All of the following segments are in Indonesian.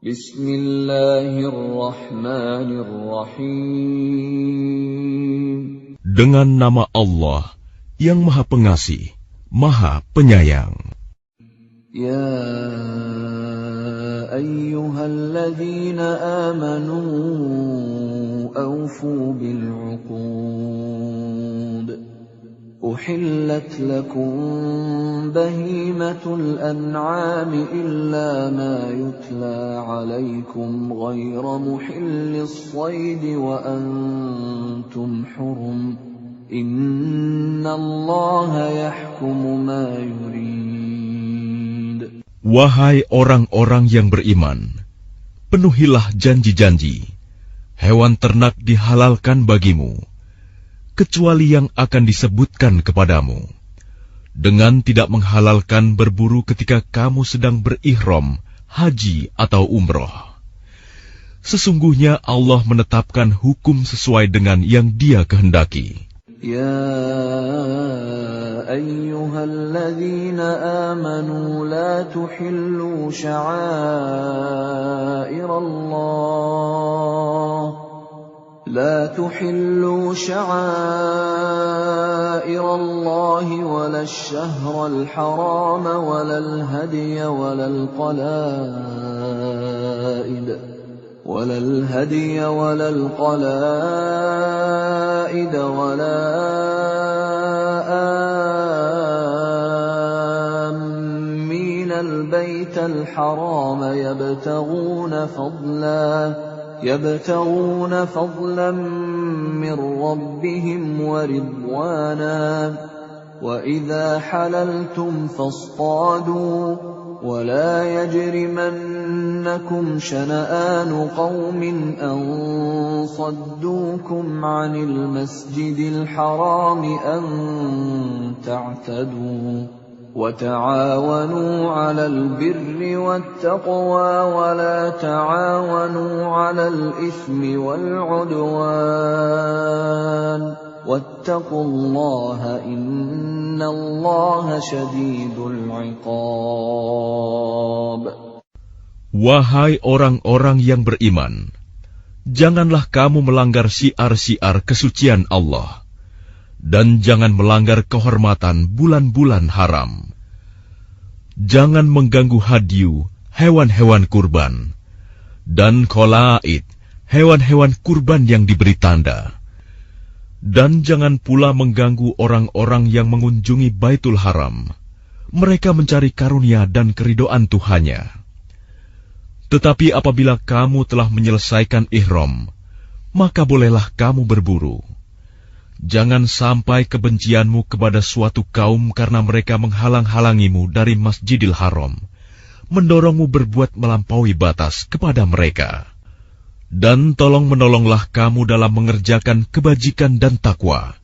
Bismillahirrahmanirrahim. Dengan nama Allah yang Maha Pengasih, Maha Penyayang. Ya ayyuhalladzina amanu awfu bil'uqud. Uhillat lakum bahimatul an'ami illa ma yutla alaykum ghayra muhillis saydi wa antum hurum. Innallaha yahkumu ma yurid. Wahai orang-orang yang beriman, penuhilah janji-janji. Hewan ternak dihalalkan bagimu, kecuali yang akan disebutkan kepadamu, dengan tidak menghalalkan berburu ketika kamu sedang berihram, haji atau umroh. Sesungguhnya Allah menetapkan hukum sesuai dengan yang Dia kehendaki. Ya ayyuhalladzina amanu la tuhillu sya'airallah لا تحلوا شعائر الله ولا الشهر الحرام ولا الهدي ولا القلائد ولا آمين البيت الحرام يبتغون فضلا من ربهم ورضوانا وإذا حللتم فاصطادوا ولا يجرمنكم شنآن قوم أن صدوكم عن المسجد الحرام أن تعتدوا وتعاونوا على البر والتقوى ولا تعاونوا على الإثم والعدوان واتقوا الله إن الله شديد العقاب. Wahai orang-orang yang beriman, janganlah kamu melanggar syiar-syiar kesucian Allah, dan jangan melanggar kehormatan bulan-bulan haram. Jangan mengganggu hadyu, hewan-hewan kurban, dan qalaid, hewan-hewan kurban yang diberi tanda. Dan jangan pula mengganggu orang-orang yang mengunjungi Baitul Haram. Mereka mencari karunia dan keridhaan Tuhannya. Tetapi apabila kamu telah menyelesaikan ihram, maka bolehlah kamu berburu. Jangan sampai kebencianmu kepada suatu kaum karena mereka menghalang-halangimu dari Masjidil Haram, mendorongmu berbuat melampaui batas kepada mereka. Dan tolong-menolonglah kamu dalam mengerjakan kebajikan dan takwa,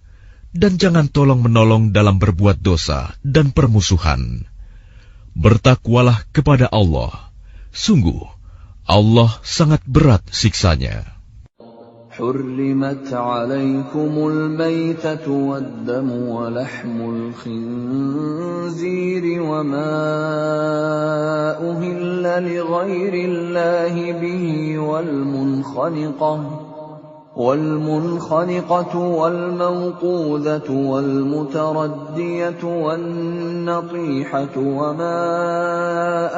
dan jangan tolong-menolong dalam berbuat dosa dan permusuhan. Bertakwalah kepada Allah, sungguh Allah sangat berat siksanya. حرمت عليكم الميتة والدم ولحم الخنزير وما أهل لغير الله به والمنخنقة والموقوذة والمتردية والنطيحة وما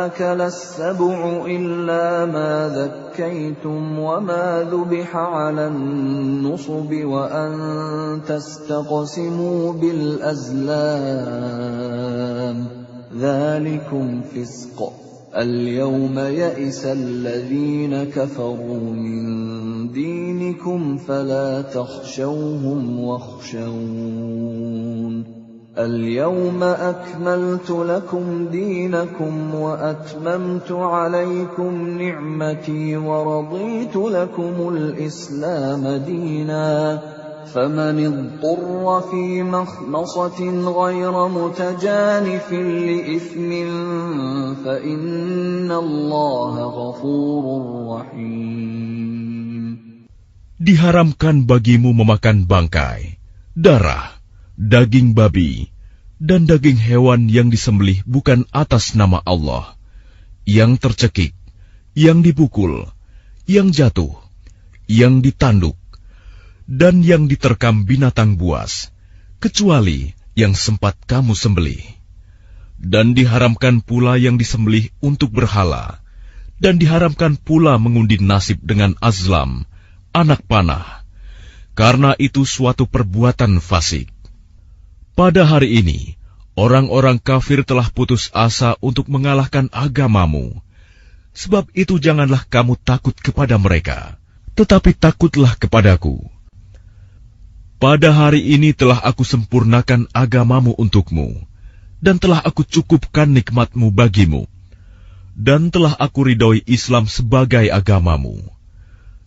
أكل السبع إلا ما ذكيتم وما ذبح على النصب وأن تستقسموا بالأزلام ذلكم فسق. اليوم يئس الذين كفروا من دينكم فلا تخشوهم واخشون. اليوم أكملت لكم دينكم وأتممت عليكم نعمتي ورضيت لكم الإسلام دينا. فمن اضطر في مخمصة غير متجانف لإثم فإن الله غفور رحيم. Diharamkan bagimu memakan bangkai, darah, daging babi, dan daging hewan yang disembelih bukan atas nama Allah, yang tercekik, yang dipukul, yang jatuh, yang ditanduk, dan yang diterkam binatang buas, kecuali yang sempat kamu sembelih. Dan diharamkan pula yang disembelih untuk berhala, dan diharamkan pula mengundi nasib dengan azlam, anak panah, karena itu suatu perbuatan fasik. Pada hari ini, orang-orang kafir telah putus asa untuk mengalahkan agamamu. Sebab itu janganlah kamu takut kepada mereka, tetapi takutlah kepadaku. Pada hari ini telah aku sempurnakan agamamu untukmu, dan telah aku cukupkan nikmatmu bagimu, dan telah aku ridhoi Islam sebagai agamamu.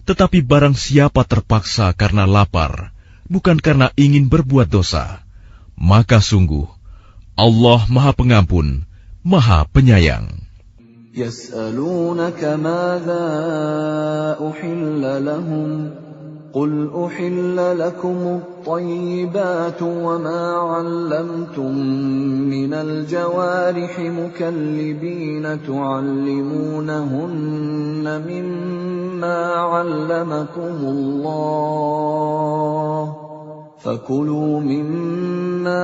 Tetapi barang siapa terpaksa karena lapar, bukan karena ingin berbuat dosa, maka sungguh Allah Maha Pengampun, Maha Penyayang. يسألونك ماذا أحل لهم قل أحل لكم الطيبات وما علمتم من الجوارح مكلبين تعلمونهن مما علمكم الله فكلوا مما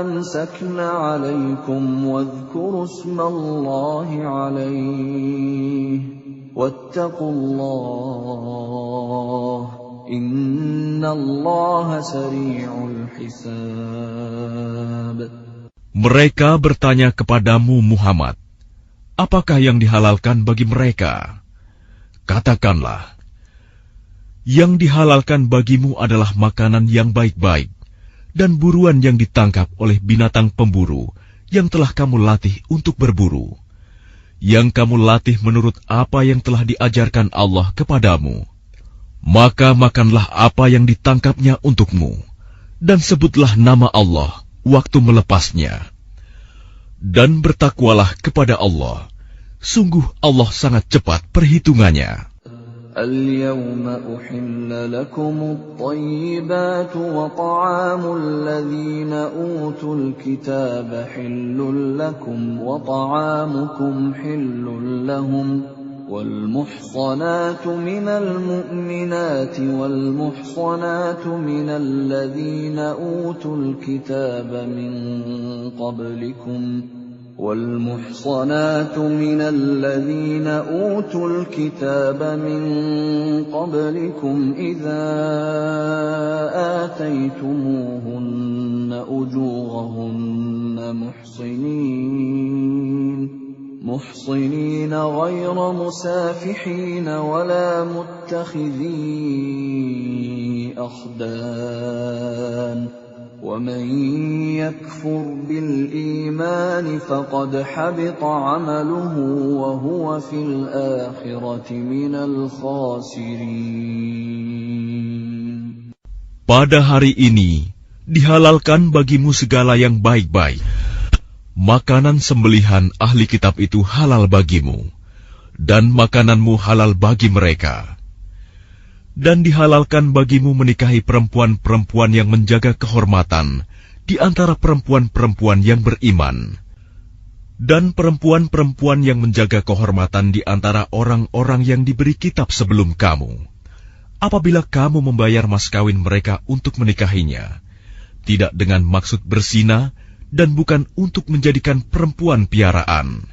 أمسكن عليكم واذكروا اسم الله عليه واتقوا الله إن الله سريع الحساب. Mereka bertanya kepadamu Muhammad, apakah yang dihalalkan bagi mereka? Katakanlah, yang dihalalkan bagimu adalah makanan yang baik-baik dan buruan yang ditangkap oleh binatang pemburu yang telah kamu latih untuk berburu, yang kamu latih menurut apa yang telah diajarkan Allah kepadamu. Maka makanlah apa yang ditangkapnya untukmu, dan sebutlah nama Allah waktu melepasnya. Dan bertakwalah kepada Allah, sungguh Allah sangat cepat perhitungannya. اليوم أحل لكم الطيبات وطعام الذين أوتوا الكتاب حل لكم وطعامكم حل لهم والمحصنات من المؤمنات والمحصنات من الذين أوتوا الكتاب من قبلكم والمحصنات من الذين أوتوا الكتاب من قبلكم إذا آتيتموهن أجورهن محصنين غير مسافحين ولا متخذي أخدان ومن يكفر بالإيمان فقد حبط عمله وهو في الآخرة من الخاسرين. Pada hari ini dihalalkan bagimu segala yang baik-baik. Makanan sembelihan ahli kitab itu halal bagimu, dan makananmu halal bagi mereka. Dan dihalalkan bagimu menikahi perempuan-perempuan yang menjaga kehormatan di antara perempuan-perempuan yang beriman, dan perempuan-perempuan yang menjaga kehormatan di antara orang-orang yang diberi kitab sebelum kamu. Apabila kamu membayar mas kawin mereka untuk menikahinya, tidak dengan maksud berzina dan bukan untuk menjadikan perempuan piaraan.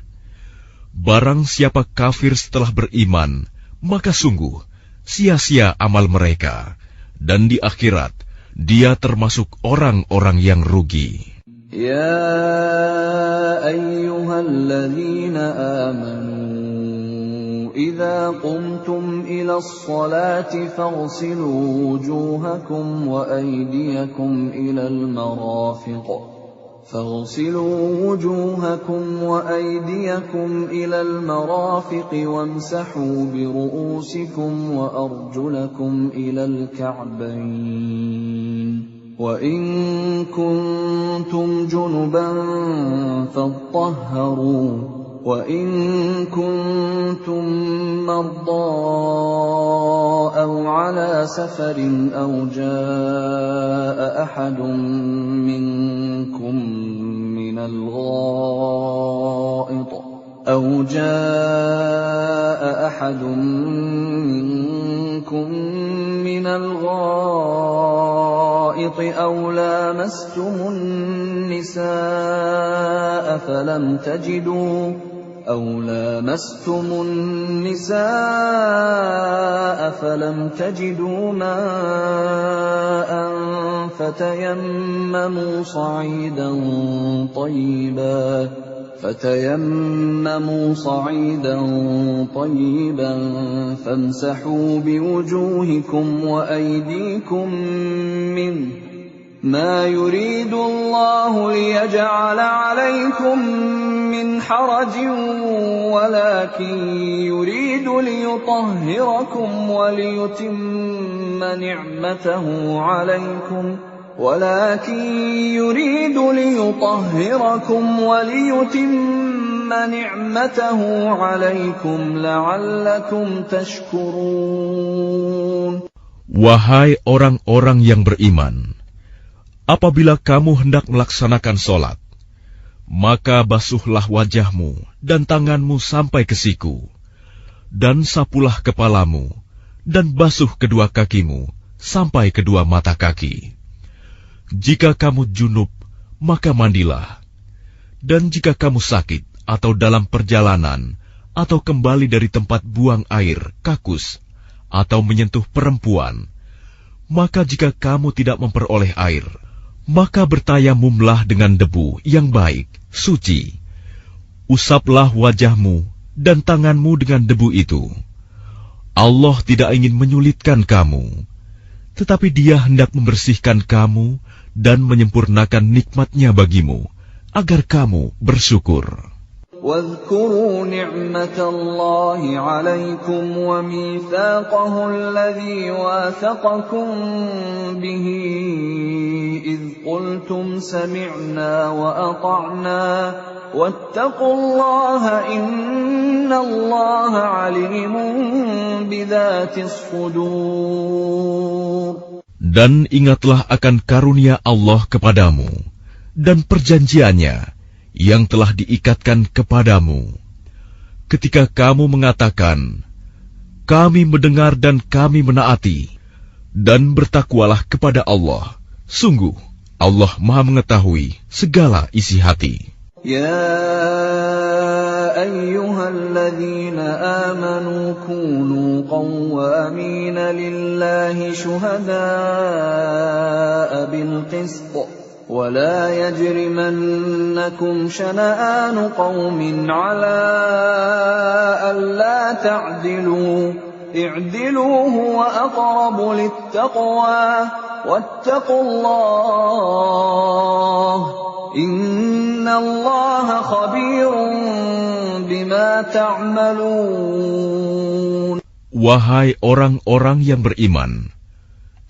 Barang siapa kafir setelah beriman, maka sungguh sia-sia amal mereka, dan di akhirat dia termasuk orang-orang yang rugi. Ya ayyuhalladzina amanu idza qumtum ila as-salati faghsilu wujuhakum wa aydiyakum ila al-marafiq فاغسلوا وجوهكم وأيديكم إلى المرافق وامسحوا برؤوسكم وأرجلكم إلى الكعبين وإن كنتم جنبا فاطهروا وإن كنتم مرضى أو على سفر أو جاء أحد منكم من الغائط أو جاء أحد منكم من الغائط أو لامستم النساء فلم تجدوا ماء فتيمموا صعيدا طيبا فامسحوا بوجوهكم وأيديكم منه ما يريد الله ليجعل عليكم من حرج ولكن يريد ليطهركم وليتم نعمته عليكم لعلكم تشكرون. Wahai orang-orang yang beriman, apabila kamu hendak melaksanakan sholat, maka basuhlah wajahmu dan tanganmu sampai ke siku, dan sapulah kepalamu, dan basuh kedua kakimu sampai kedua mata kaki. Jika kamu junub, maka mandilah. Dan jika kamu sakit atau dalam perjalanan, atau kembali dari tempat buang air, kakus, atau menyentuh perempuan, maka jika kamu tidak memperoleh air, maka bertayamumlah dengan debu yang baik, suci. Usaplah wajahmu dan tanganmu dengan debu itu. Allah tidak ingin menyulitkan kamu, tetapi Dia hendak membersihkan kamu dan menyempurnakan nikmat-Nya bagimu, agar kamu bersyukur. واذكروا نعمة الله عليكم وميثاقه الذي واثقكم به إذ قلتم سمعنا وأطعنا واتقوا الله إن الله عليم بذات الصدور. Dan ingatlah akan karunia Allah kepadamu dan perjanjiannya yang telah diikatkan kepadamu, ketika kamu mengatakan, kami mendengar dan kami menaati, dan bertakwalah kepada Allah. Sungguh, Allah Maha mengetahui segala isi hati. Ya ayyuhalladzina amanu kunu qawwamina lillahi syuhada'a bilqist. ولا يجرمنكم شنآن قوم على ألا تعدلوا اعدلوا هو أقرب للتقوى واتقوا الله إن الله خبير بما تعملون. Wahai orang-orang yang beriman,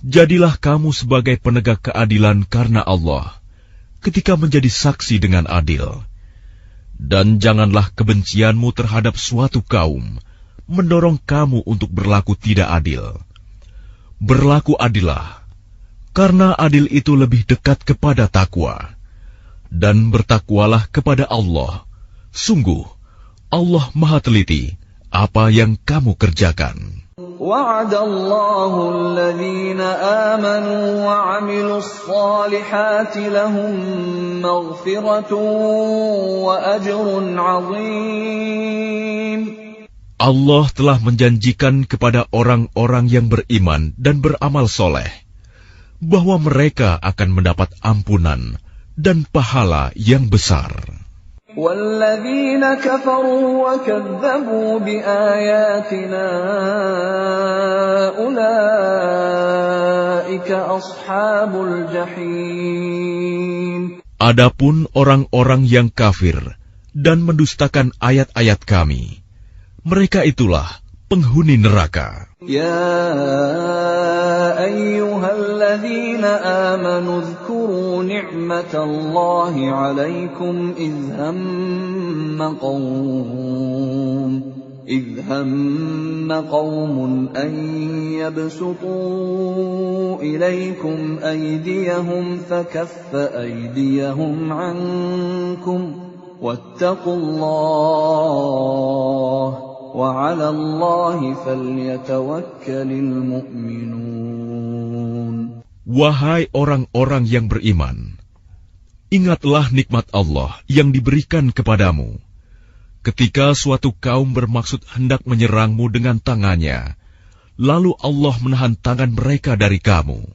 jadilah kamu sebagai penegak keadilan karena Allah, ketika menjadi saksi dengan adil. Dan janganlah kebencianmu terhadap suatu kaum mendorong kamu untuk berlaku tidak adil. Berlaku adillah, karena adil itu lebih dekat kepada takwa. Dan bertakwalah kepada Allah. Sungguh, Allah Maha teliti apa yang kamu kerjakan. وعد الله الذين آمنوا وعملوا الصالحات لهم مغفرة وأجر عظيم. Allah telah menjanjikan kepada orang-orang yang beriman dan beramal soleh bahwa mereka akan mendapat ampunan dan pahala yang besar. وَالَّذِينَ كَفَرُوا وَكَذَّبُوا بِآيَاتِنَا أُولَئِكَ أَصْحَابُ الْجَحِيمِ. Adapun orang-orang yang kafir dan mendustakan ayat-ayat Kami, mereka itulah penghuni neraka. يا أيها الذين آمنوا اذكروا نعمة الله عليكم إذ هم قوم أن يبسطوا إليكم أيديهم فكف أيديهم عنكم واتقوا الله وعلى الله فليتوكل المؤمنون. Wahai orang-orang yang beriman, ingatlah nikmat Allah yang diberikan kepadamu. Ketika suatu kaum bermaksud hendak menyerangmu dengan tangannya, lalu Allah menahan tangan mereka dari kamu.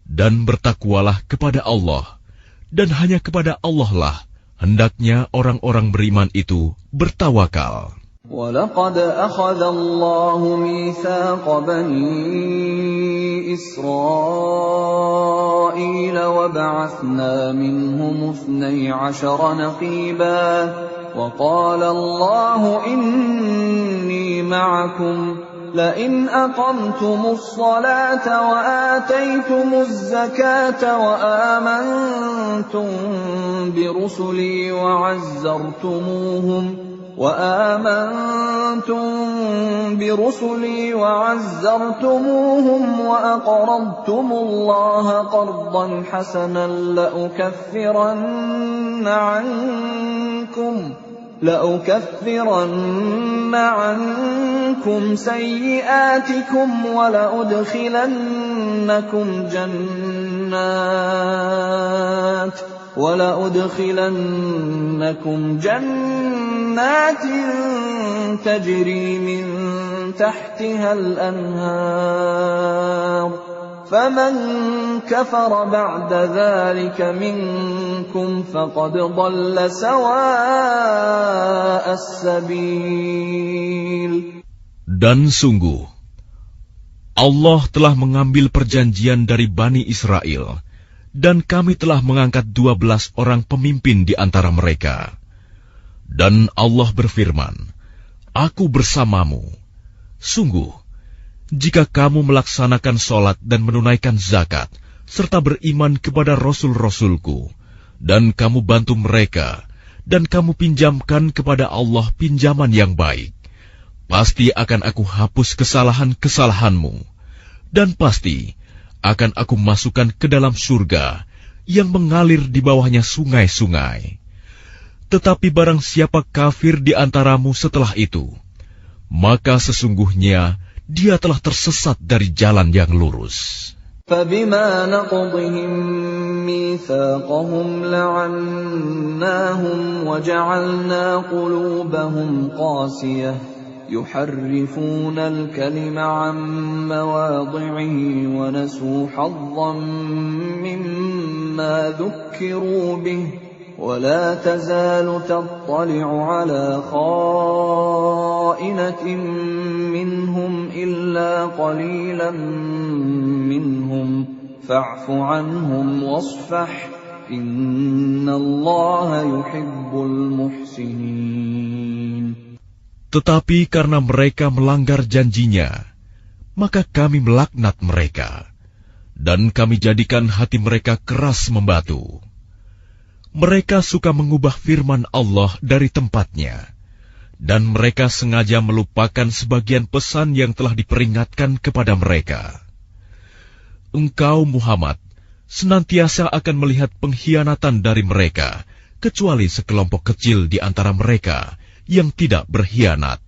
Dan bertakwalah kepada Allah, dan hanya kepada Allah lah hendaknya orang-orang beriman itu bertawakal. وَلَقَدْ أَخَذَ اللَّهُ مِيثَاقَ بَنِي إِسْرَائِيلَ وَبَعَثْنَا مِنْهُمُ 12 نَقِيبًا وَقَالَ اللَّهُ إِنِّي مَعَكُمْ لئن أقمتم الصلاة وآتيتم الزكاة وآمنتم برسلي وعزرتموهم وأقرضتم الله قرضا حسنا لأكفرن عنكم سيئاتكم ولأدخلنكم جنات تجري من تحتها الأنهار فمن كفر بعد ذلك منكم فقد ضل سواء السبيل. Dan sungguh, Allah telah mengambil perjanjian dari Bani Israel, dan kami telah mengangkat 12 orang pemimpin di antara mereka. Dan Allah berfirman, Aku bersamamu. Sungguh, jika kamu melaksanakan sholat dan menunaikan zakat, serta beriman kepada Rasul-Rasulku, dan kamu bantu mereka, dan kamu pinjamkan kepada Allah pinjaman yang baik, pasti akan aku hapus kesalahan-kesalahanmu, dan pasti akan aku masukkan ke dalam surga yang mengalir di bawahnya sungai-sungai. Tetapi barang siapa kafir di antaramu setelah itu, maka sesungguhnya dia telah tersesat dari jalan yang lurus. فَبِمَا نَقْضِهِمْ مِيثَاقَهُمْ لَعَنَّاهُمْ وَجَعَلْنَا قُلُوبَهُمْ قَاسِيَةً يُحَرِّفُونَ الْكَلِمَ عَن مَّوَاضِعِهِ وَنَسُوا حَظًّا مِّمَّا ذُكِّرُوا بِهِ ولا تزال تطلع على خائنة منهم إلا قليلا منهم فاعف عنهم واصفح إن الله يحب المحسنين. Tetapi karena mereka melanggar janjinya, maka kami melaknat mereka, dan kami jadikan hati mereka keras membatu. Mereka suka mengubah firman Allah dari tempatnya, dan mereka sengaja melupakan sebagian pesan yang telah diperingatkan kepada mereka. Engkau, Muhammad, senantiasa akan melihat pengkhianatan dari mereka, kecuali sekelompok kecil di antara mereka yang tidak berkhianat.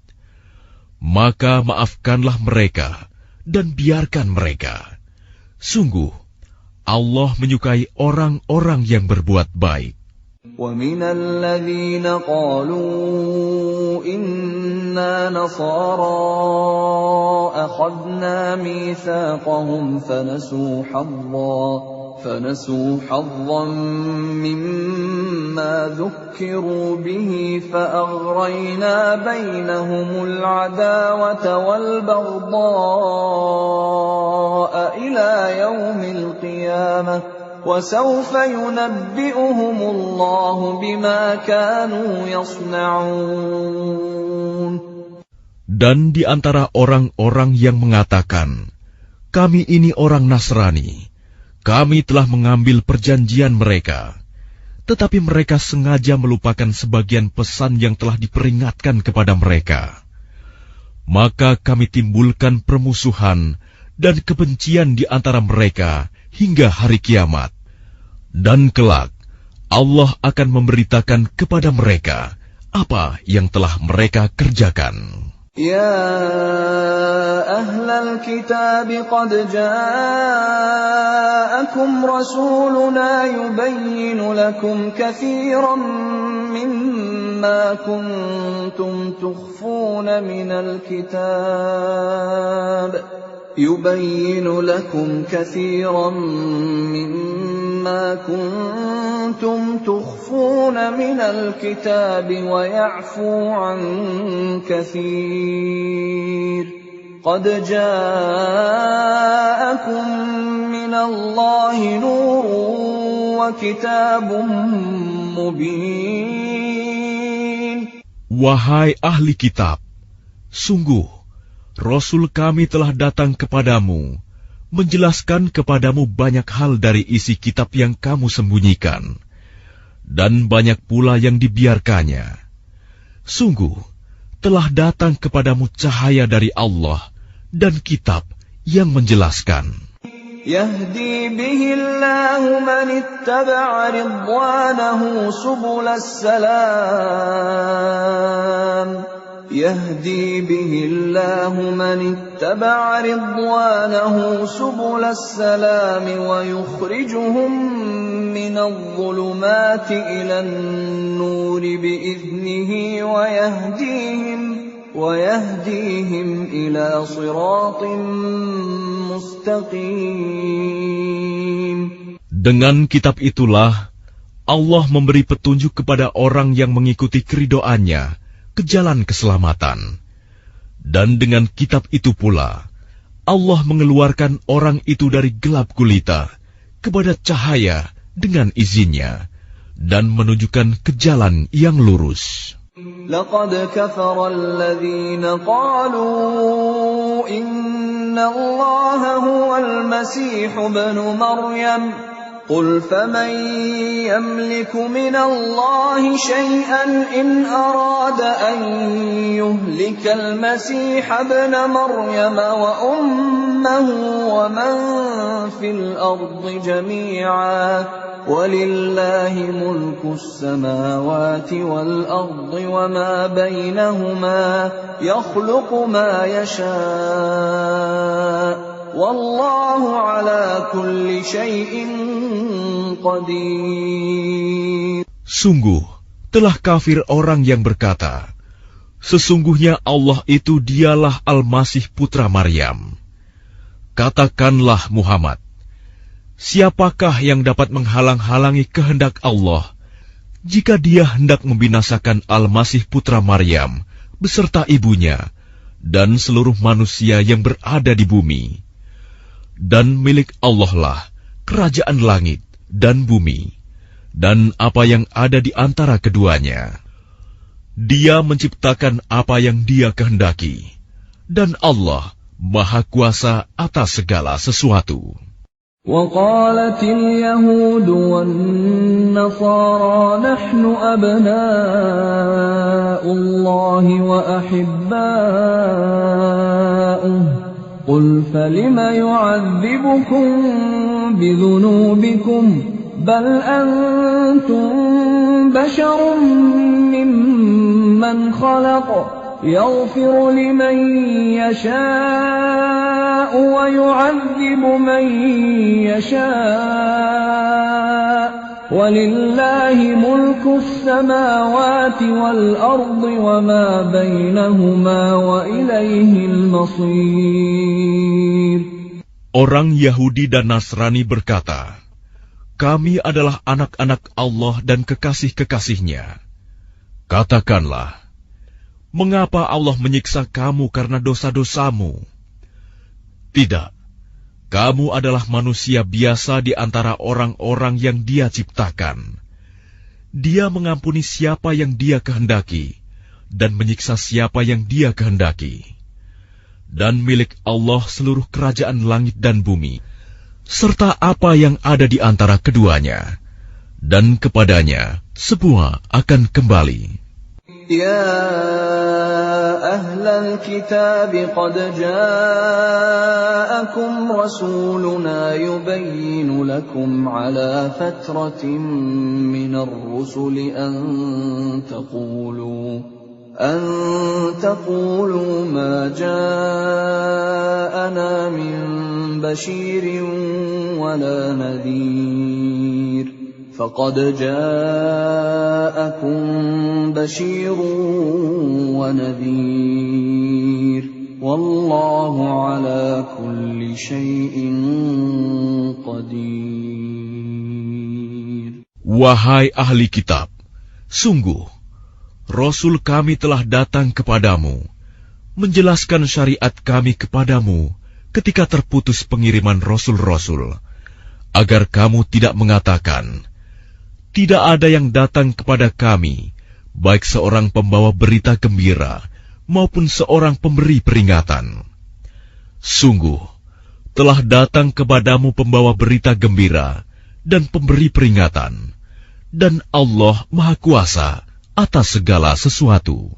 Maka maafkanlah mereka, dan biarkan mereka. Sungguh, Allah menyukai orang-orang yang berbuat baik. وَمِنَ الَّذِينَ قَالُوا إِنَّا نَصَارَىٰ أَخَذْنَا مِيثَاقَهُمْ فَنَسُوا حَظًّا مِّمَّا ذُكِّرُوا بِهِ فَأَغْرَيْنَا بَيْنَهُمُ الْعَدَاوَةَ وَالْبَغْضَاءَ إِلَىٰ يَوْمِ الْقِيَامَةِ وَسَوْفَ يُنَبِّئُهُمُ اللَّهُ بِمَا كَانُوا يَصْنَعُونَ. Dan di antara orang-orang yang mengatakan, kami ini orang Nasrani, kami telah mengambil perjanjian mereka, tetapi mereka sengaja melupakan sebagian pesan yang telah diperingatkan kepada mereka. Maka kami timbulkan permusuhan dan kebencian di antara mereka hingga hari kiamat. Dan kelak, Allah akan memberitakan kepada mereka apa yang telah mereka kerjakan. يا أهل الكتاب قد جاءكم رسولنا يبين لكم كثيرا مما كنتم تخفون من الكتاب ويعفو عن كثير قد جاءكم من الله نور وكتاب مبين. Wahai ahli kitab, sungguh Rasul kami telah datang kepadamu, menjelaskan kepadamu banyak hal dari isi kitab yang kamu sembunyikan, dan banyak pula yang dibiarkannya. Sungguh, telah datang kepadamu cahaya dari Allah dan kitab yang menjelaskan. يهدي به الله من اتبع رضوانه سبل السلام يهدي به الله من اتبع رضوانه سبل السلام ويخرجهم من الظلمات إلى النور بإذنه ويهديهم إلى صراط مستقيم. Dengan kitab itulah Allah memberi petunjuk kepada orang yang mengikuti keridhoannya ke jalan keselamatan. Dan dengan kitab itu pula, Allah mengeluarkan orang itu dari gelap gulita kepada cahaya dengan izinnya, dan menunjukkan ke jalan yang lurus. لقد كفر الذين قالوا إن الله هو المسيح ابن مريم قل فمن يملك من الله شيئا إن أراد أن يهلك المسيح ابن مريم وأمه ومن في الأرض جميعا ولله ملك السماوات والأرض وما بينهما يخلق ما يشاء والله على كل شيء قدير. Sungguh, telah kafir orang yang berkata, sesungguhnya Allah itu dialah Al-Masih putra Maryam. Katakanlah Muhammad, siapakah yang dapat menghalang-halangi kehendak Allah jika Dia hendak membinasakan Al-Masih putra Maryam beserta ibunya dan seluruh manusia yang berada di bumi? Dan milik Allah lah kerajaan langit dan bumi, dan apa yang ada di antara keduanya. Dia menciptakan apa yang Dia kehendaki, dan Allah Maha Kuasa atas segala sesuatu. وقالت اليهود والنصارى نحن أبناء الله وأحباؤه قل فلم يعذبكم بذنوبكم بل أنتم بشر ممن خلق يغفر لمن يشاء ويعذب من يشاء ولله ملك السماوات والأرض وما بينهما وإليه المصير. Orang Yahudi dan Nasrani berkata, kami adalah anak-anak Allah dan kekasih-kekasihnya. Katakanlah, mengapa Allah menyiksa kamu karena dosa-dosamu? Tidak, kamu adalah manusia biasa di antara orang-orang yang Dia ciptakan. Dia mengampuni siapa yang Dia kehendaki, dan menyiksa siapa yang Dia kehendaki. Dan milik Allah seluruh kerajaan langit dan bumi, serta apa yang ada di antara keduanya, dan kepadanya semua akan kembali. يا أهل الكتاب قد جاءكم رسولنا يبين لكم على فترة من الرسل أن تقولوا ما جاءنا من بشير ولا نذير فقد جاءكم بشير ونذير والله على كل شيء قدير. Wahai ahli kitab, sungguh Rasul kami telah datang kepadamu, menjelaskan syariat kami kepadamu ketika terputus pengiriman Rasul-Rasul, agar kamu tidak mengatakan, tidak ada yang datang kepada kami, baik seorang pembawa berita gembira maupun seorang pemberi peringatan. Sungguh, telah datang kepadamu pembawa berita gembira dan pemberi peringatan, dan Allah Maha Kuasa atas segala sesuatu.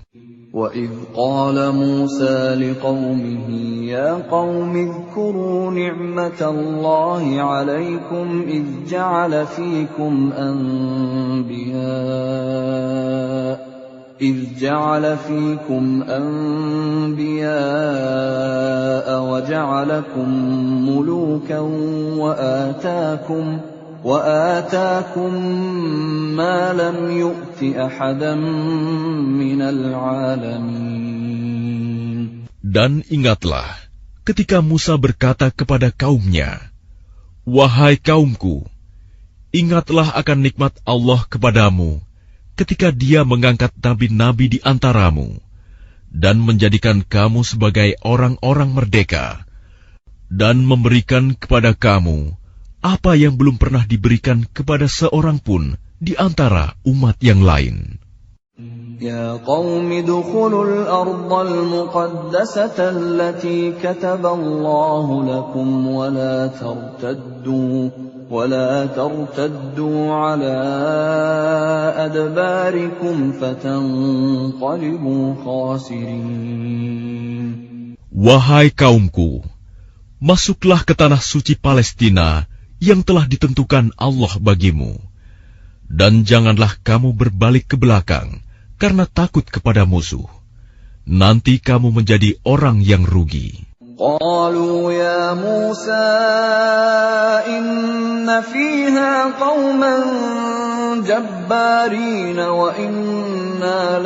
وَإِذْ قَالَ مُوسَى لِقَوْمِهِ يَا قَوْمِ اذْكُرُوا نِعْمَةَ اللَّهِ عَلَيْكُمْ إِذْ جَعَلَ فِيكُمْ أَنْبِيَاءَ وَجَعَلَكُمْ مُلُوكًا وآتاكم ما لم يؤت أحدا من العالمين. Dan ingatlah ketika Musa berkata kepada kaumnya, wahai kaumku, ingatlah akan nikmat Allah kepadamu ketika Dia mengangkat nabi-nabi di antaramu dan menjadikan kamu sebagai orang-orang merdeka dan memberikan kepada kamu apa yang belum pernah diberikan kepada seorang pun di antara umat yang lain. Ya qaumi dukhulul ardal muqaddasata allati kataballahu lakum wa la tartaddu ala adbarikum fatanqalibu khasirin. Wahai kaumku, masuklah ke tanah suci Palestina yang telah ditentukan Allah bagimu, dan janganlah kamu berbalik ke belakang karena takut kepada musuh. Nanti kamu menjadi orang yang rugi. Qalu ya Musa inna fiha qauman jabbarin wa inna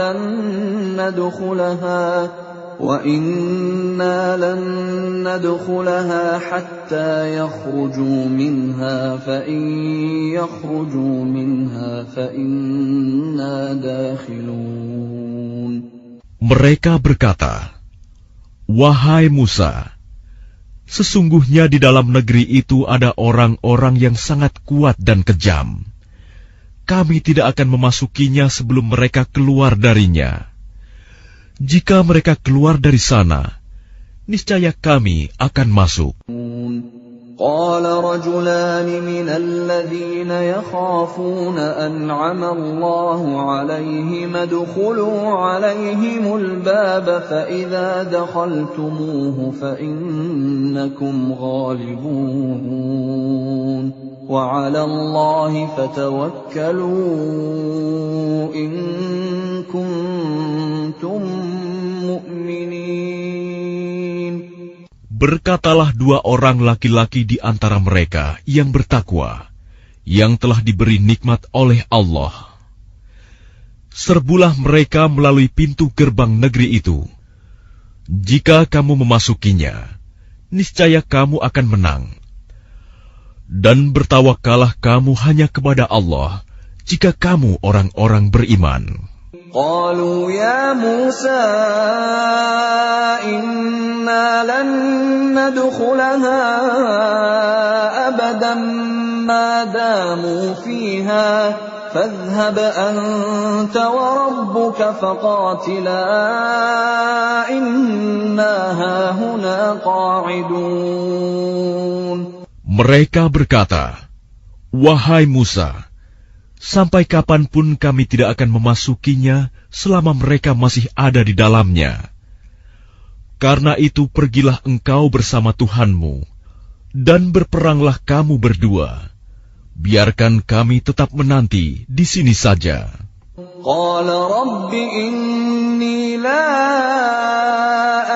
lan nadkhulaha hatta yakhruju minha fa in yakhruju minha fa inna dakhilun. Mereka berkata, wahai Musa, sesungguhnya di dalam negeri itu ada orang-orang yang sangat kuat dan kejam. Kami tidak akan memasukinya sebelum mereka keluar darinya. Jika mereka keluar dari sana, niscaya kami akan masuk. Qala rajulani minal ladzina yakhafuna an'ama Allahu 'alaihim adkhulu 'alaihimul baba fa idza dakhaltumuhu fa innakum ghalibun wa 'ala Allahi fatawakkalu in kuntum mu'minin. Berkatalah dua orang laki-laki di antara mereka yang bertakwa, yang telah diberi nikmat oleh Allah. Serbulah mereka melalui pintu gerbang negeri itu. Jika kamu memasukinya, niscaya kamu akan menang. Dan bertawakkallah kamu hanya kepada Allah, jika kamu orang-orang beriman. Qalu ya Musa inna lan nadkhulaha abadan ma damu fiha fadhhab anta wa rabbuka faqatila inna hahuna qa'idun. Mereka berkata, wahai Musa, Sampai kapanpun kami tidak akan memasukinya selama mereka masih ada di dalamnya. Karena itu pergilah engkau bersama Tuhanmu, dan berperanglah kamu berdua. Biarkan kami tetap menanti di sini saja. Qala Rabbi inni la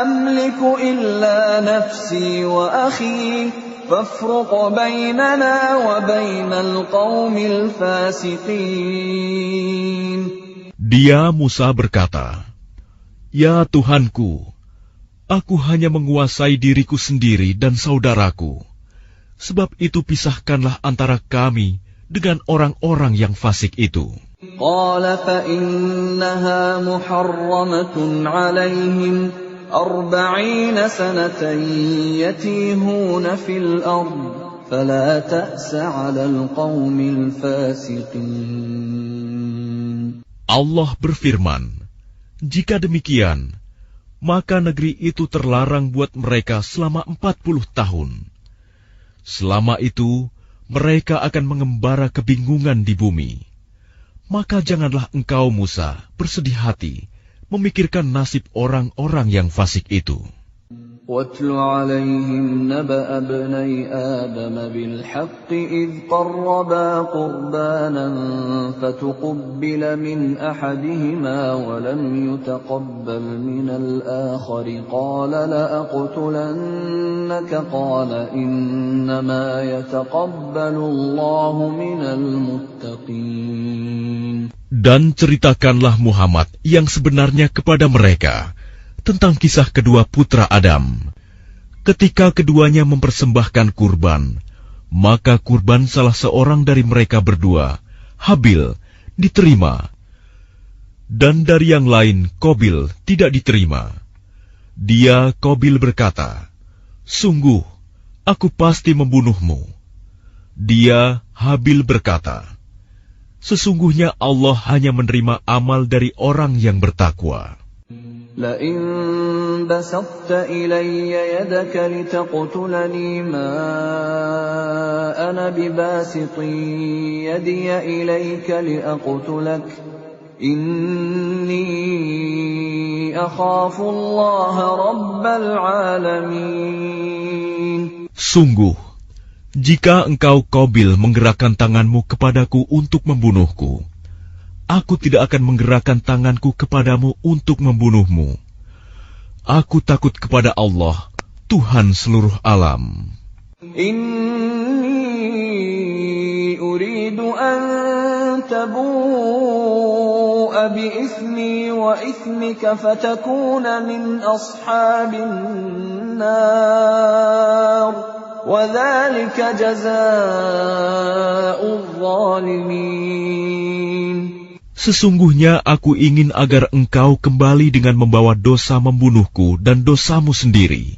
amliku illa nafsi wa akhi fafruq bainana wa bainal qaumil fasiqin. Dia Musa berkata, "Ya Tuhanku, aku hanya menguasai diriku sendiri dan saudaraku. Sebab itu pisahkanlah antara kami dengan orang-orang yang fasik itu." Qala fa innaha muharramatun 'alaihim 40 sanatan yatihuna fil ard fala ta'sa 'alal qaumil fasiqin. Allah berfirman, "Jika demikian, maka negeri itu terlarang buat mereka selama 40 tahun. Selama itu, mereka akan mengembara kebingungan di bumi. Maka janganlah engkau, Musa, bersedih hati, memikirkan nasib orang-orang yang fasik itu." وَاتْلُ عَلَيْهِمْ نَبَأَ ابْنَيْ آدَمَ بِالْحَقِّ إِذْ قَرَّبَا قُرْبَانًا فَتُقُبِّلَ مِنْ أَحَدِهِمَا وَلَمْ يُتَقَبَّلْ مِنَ الْآخَرِ قَالَ لَأَقْتُلَنَّكَ قَالَ إِنَّمَا يَتَقَبَّلُ اللَّهُ مِنَ الْمُتَّقِينَ. Dan ceritakanlah Muhammad yang sebenarnya kepada mereka tentang kisah kedua putra Adam. Ketika keduanya mempersembahkan kurban, maka kurban salah seorang dari mereka berdua, Habil, diterima, dan dari yang lain, Qabil, tidak diterima. Dia, Qabil, berkata, "Sungguh, aku pasti membunuhmu." Dia, Habil, berkata, "Sesungguhnya Allah hanya menerima amal dari orang yang bertakwa." لئن بسطت إلي يدك لتقتلني ما أنا بباسط يدي إليك لأقتلك إني أخاف الله رب العالمين. Sungguh, jika engkau Qabil menggerakkan tanganmu kepadaku untuk membunuhku, aku tidak akan menggerakkan tanganku kepadamu untuk membunuhmu. Aku takut kepada Allah, Tuhan seluruh alam. Inni uridu an tabu'a bi ithmi wa ithmika fatakuna min ashabin nar wa dhalika jazaa'ul zalimin. Sesungguhnya aku ingin agar engkau kembali dengan membawa dosa membunuhku dan dosamu sendiri.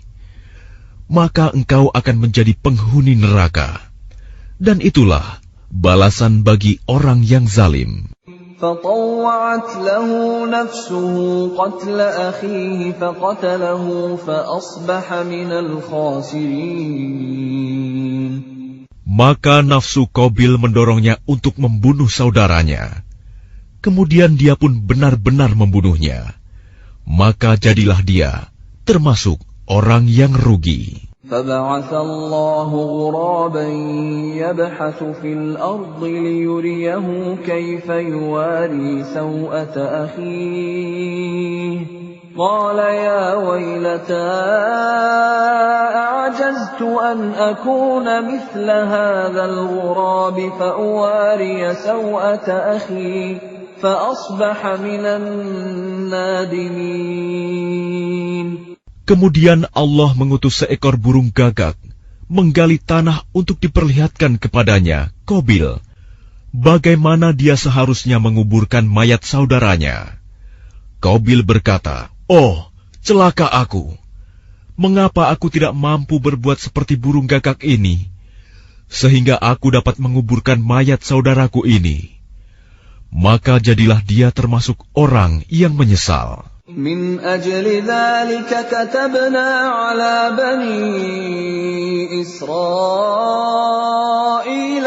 Maka engkau akan menjadi penghuni neraka. Dan itulah balasan bagi orang yang zalim. فطوعت له نفسه قتل أخيه فقتله فأصبح من الخاسرين. Maka nafsu Qabil mendorongnya untuk membunuh saudaranya. Kemudian dia pun benar-benar membunuhnya. Maka jadilah dia termasuk orang yang rugi. فبعث الله غرابا يبحث في الأرض ليريه كيف يواري سوءة أخيه قال يا ويلتى أعجزت أن أكون مثل هذا الغراب فأواري سوءة أخي فأصبح من النادمين. Kemudian Allah mengutus seekor burung gagak, menggali tanah untuk diperlihatkan kepadanya, Qabil, bagaimana dia seharusnya menguburkan mayat saudaranya. Qabil berkata, "Oh, celaka aku! Mengapa aku tidak mampu berbuat seperti burung gagak ini, sehingga aku dapat menguburkan mayat saudaraku ini?" Maka jadilah dia termasuk orang yang menyesal. من أجل ذلك كتبنا على بني إسرائيل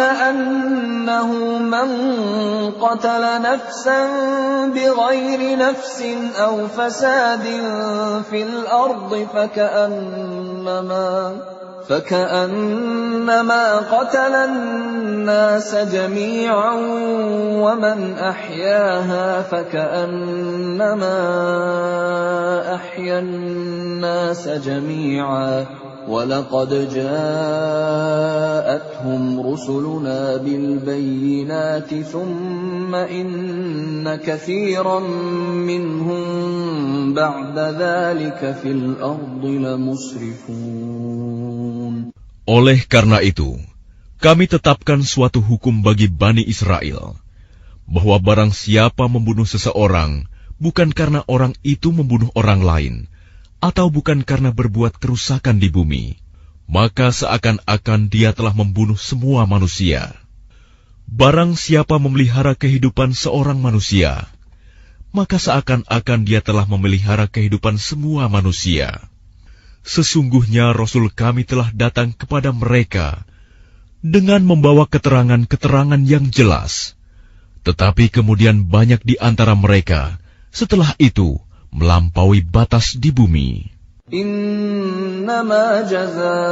أنه من قتل نفسا بغير نفس أو فساد في الأرض فكأنما قتل الناس جميعا ومن أحياها فكأنما أحيا الناس جميعا ولقد جاءتهم رسلنا بالبينات ثم إن كثيرا منهم بعد ذلك في الأرض لمسرفون. Oleh karena itu, kami tetapkan suatu hukum bagi Bani Israel, bahwa barang siapa membunuh seseorang, bukan karena orang itu membunuh orang lain, atau bukan karena berbuat kerusakan di bumi, maka seakan-akan dia telah membunuh semua manusia. Barang siapa memelihara kehidupan seorang manusia, maka seakan-akan dia telah memelihara kehidupan semua manusia. Sesungguhnya Rasul kami telah datang kepada mereka dengan membawa keterangan-keterangan yang jelas. Tetapi kemudian banyak di antara mereka setelah itu melampaui batas di bumi. Innama jazaa'ul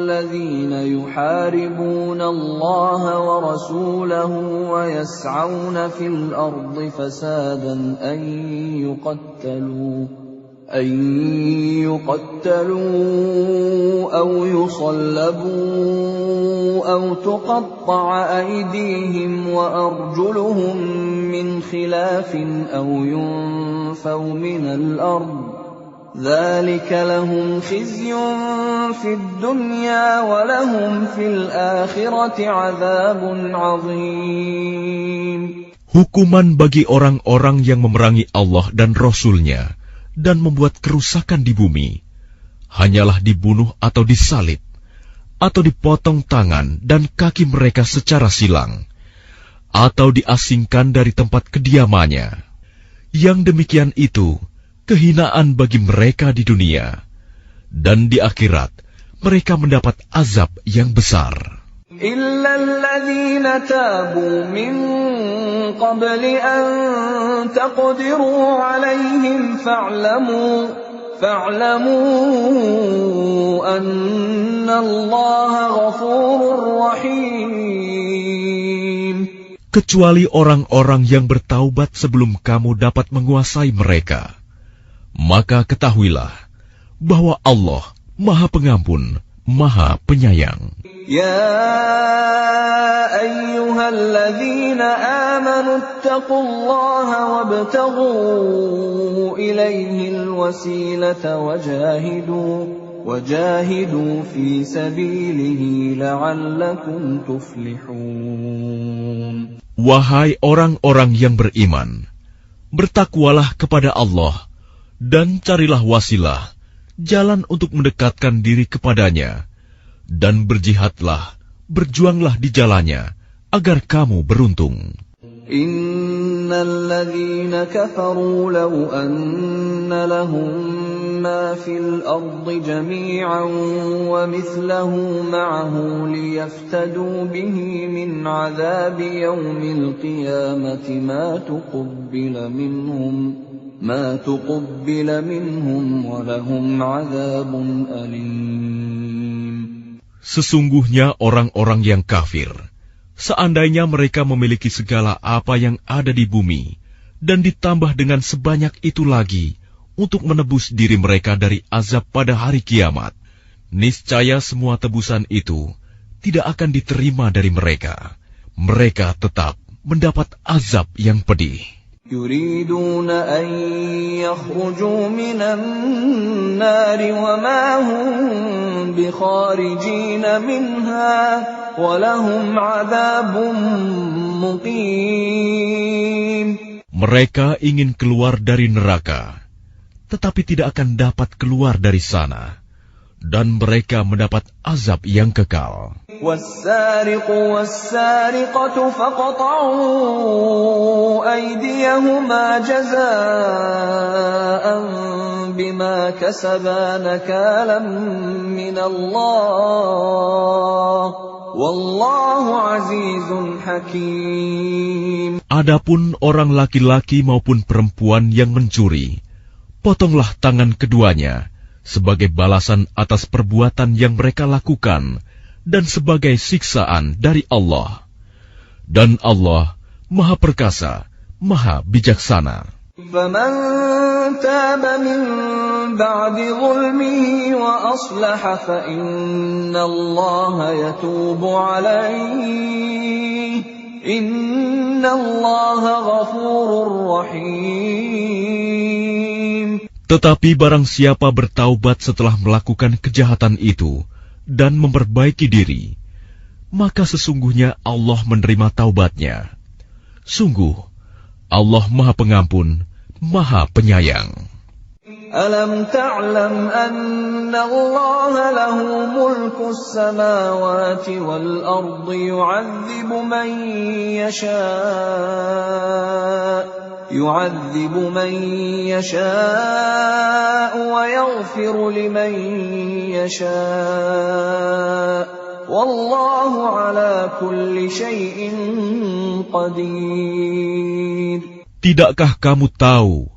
ladzina yuharibuna Allah wa rasulahu wa yas'auna fil ardi fasadan an yuqattalu aw yusallabu aw tuqatta'a aydihim wa arjuluhum min khilafin aw yunfaw minal ard dzalika lahum khizyun fid dunya wa lahum fil akhirati 'adzabun 'adzim. Hukuman bagi orang-orang yang memerangi Allah dan Rasul-Nya dan membuat kerusakan di bumi, hanyalah dibunuh atau disalib, atau dipotong tangan dan kaki mereka secara silang, atau diasingkan dari tempat kediamannya. Yang demikian itu kehinaan bagi mereka di dunia, dan di akhirat mereka mendapat azab yang besar. إلا الذين تابوا من قبل أن تقدروا عليهم فاعلموا أن الله غفور رحيم. Kecuali orang-orang yang bertaubat sebelum kamu dapat menguasai mereka, maka ketahuilah bahwa Allah Maha Pengampun, Maha Penyayang. يا أيها الذين آمنوا اتقوا الله وابتغوا إليه الوسيلة وجاهدوا في سبيله لعلكم تفلحون. Wahai orang-orang yang beriman, bertakwalah kepada Allah dan carilah wasilah, jalan untuk mendekatkan diri kepadanya, dan berjihadlah, berjuanglah di jalannya, agar kamu beruntung. Innal ladzina kafaru law anna lahum ma fil ardi jami'an wa mithluhu ma'ahu liyaftadu bihi min 'adzabi yaumil qiyamati ma tuqabbila minhum wa lahum 'adzabun alim. Sesungguhnya orang-orang yang kafir, seandainya mereka memiliki segala apa yang ada di bumi, dan ditambah dengan sebanyak itu lagi, untuk menebus diri mereka dari azab pada hari kiamat, niscaya semua tebusan itu tidak akan diterima dari mereka. Mereka tetap mendapat azab yang pedih. يريدون أن يخرجوا من النار وما هم بخارجين منها ولهم عذاب مقيم. Mereka ingin keluar dari neraka, tetapi tidak akan dapat keluar dari sana, dan mereka mendapat azab yang kekal. والسارق والسارقة فاقطعوا أيديهما جزاء بما كسبا نكالا من الله والله عزيز حكيم. Adapun orang laki-laki maupun perempuan yang mencuri, potonglah tangan keduanya sebagai balasan atas perbuatan yang mereka lakukan dan sebagai siksaan dari Allah. Dan Allah Maha Perkasa, Maha Bijaksana. فَمَنْ تَابَ مِنْ بَعْدِ ظُلْمِهِ وَأَصْلَحَ فَإِنَّ اللَّهَ يَتُوبُ عَلَيْهِ إِنَّ اللَّهَ غَفُورٌ رَحِيمٌ. Tetapi barang siapa bertaubat setelah melakukan kejahatan itu dan memperbaiki diri, maka sesungguhnya Allah menerima taubatnya. Sungguh, Allah Maha Pengampun, Maha Penyayang. Alam ta'lam anna Allah lahu mulku as-samawati wal ardi yu'adzibu man yasha' wa yaghfiru liman yasha'. Wallahu ala kulli syai'in qadir. Tidakkah kamu tahu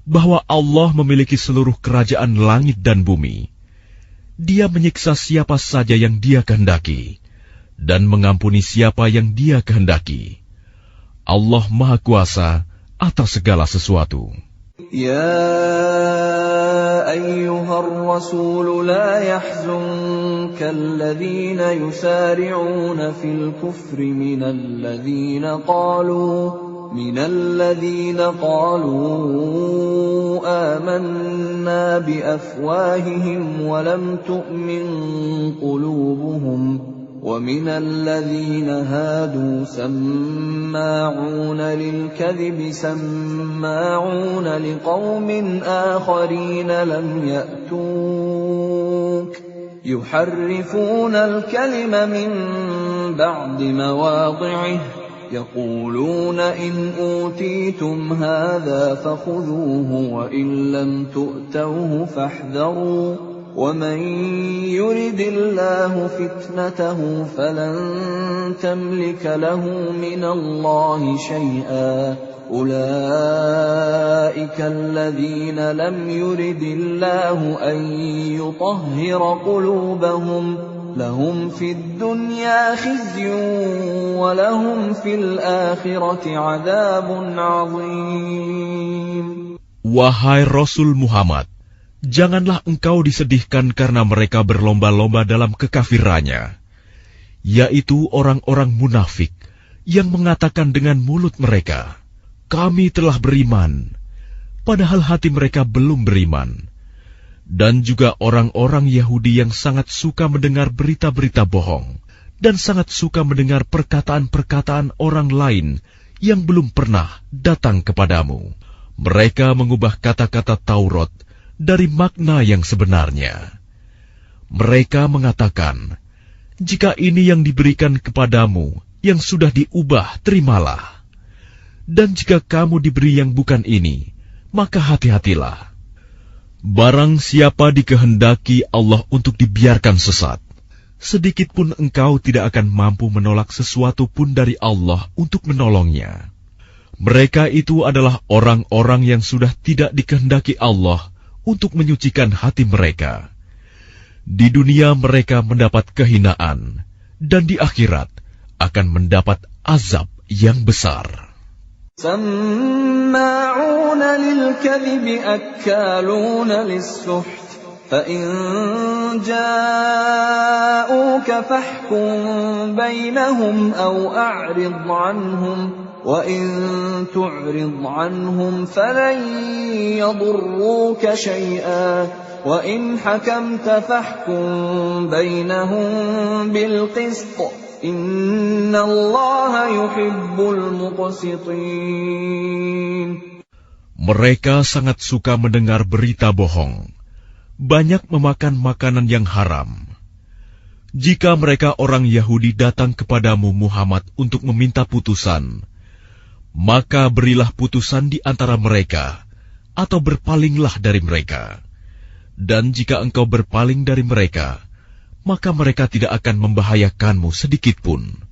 bahwa Allah memiliki seluruh kerajaan langit dan bumi? Dia menyiksa siapa saja yang Dia kehendaki dan mengampuni siapa yang Dia kehendaki. Allah Maha Kuasa atas segala sesuatu. Ya ayyuhar rasul la yahzunka alladhina yusari'una fil kufri minal ladhina qalu amanna bi afwahihim wa lam tu'min qulubuhum وَمِنَ الَّذِينَ هَادُوا سَمَّاعُونَ لِلْكَذِبِ سَمَّاعُونَ لِقَوْمٍ آخَرِينَ لَمْ يَأْتُوكَ يُحَرِّفُونَ الْكَلِمَ مِنْ بَعْدِ مَوَاضِعِهِ يَقُولُونَ إِنْ أُوتِيتُمْ هَذَا فَخُذُوهُ وَإِنْ لَمْ تُؤْتَوْهُ فَاحْذَرُوا وَمَنْ يُرِدِ اللَّهُ فِتْنَتَهُ فَلَنْ تَمْلِكَ لَهُ مِنَ اللَّهِ شَيْئًا أُولَئِكَ الَّذِينَ لَمْ يُرِدِ اللَّهُ أَنْ يُطَهِّرَ قُلُوبَهُمْ لَهُمْ فِي الدُّنْيَا خِزْيٌ وَلَهُمْ فِي الْآخِرَةِ عَذَابٌ عَظِيمٌ. Wahai Rasul Muhammad, janganlah engkau disedihkan karena mereka berlomba-lomba dalam kekafirannya, yaitu orang-orang munafik yang mengatakan dengan mulut mereka, "Kami telah beriman," padahal hati mereka belum beriman. Dan juga orang-orang Yahudi yang sangat suka mendengar berita-berita bohong dan sangat suka mendengar perkataan-perkataan orang lain yang belum pernah datang kepadamu. Mereka mengubah kata-kata Taurat dari makna yang sebenarnya. Mereka mengatakan, "Jika ini yang diberikan kepadamu, yang sudah diubah, terimalah. Dan jika kamu diberi yang bukan ini, maka hati-hatilah. Barang siapa dikehendaki Allah untuk dibiarkan sesat, sedikit pun engkau tidak akan mampu menolak sesuatu pun dari Allah untuk menolongnya. Mereka itu adalah orang-orang yang sudah tidak dikehendaki Allah untuk menyucikan hati mereka. Di dunia mereka mendapat kehinaan, dan di akhirat akan mendapat azab yang besar. سَمَّاعُونَ لِلْكَذِبِ أَكَّالُونَ لِلسُّحْتِ فَإِنْ جَاءُوكَ فَاحْكُمْ بَيْنَهُمْ أَوْ أَعْرِضْ عَنْهُمْ وَإِنْ تُعْرِضْ عَنْهُمْ فَلَنْ يَضُرُّوكَ شَيْئًا وَإِنْ حَكَمْتَ فَاحْكُمْ بَيْنَهُمْ بِالْقِسْطِ إِنَّ اللَّهَ يُحِبُّ الْمُقْسِطِينَ. Mereka sangat suka mendengar berita bohong, banyak memakan makanan yang haram. Jika mereka orang Yahudi datang kepadamu Muhammad untuk meminta putusan, maka berilah putusan di antara mereka, atau berpalinglah dari mereka. Dan jika engkau berpaling dari mereka, maka mereka tidak akan membahayakanmu sedikitpun.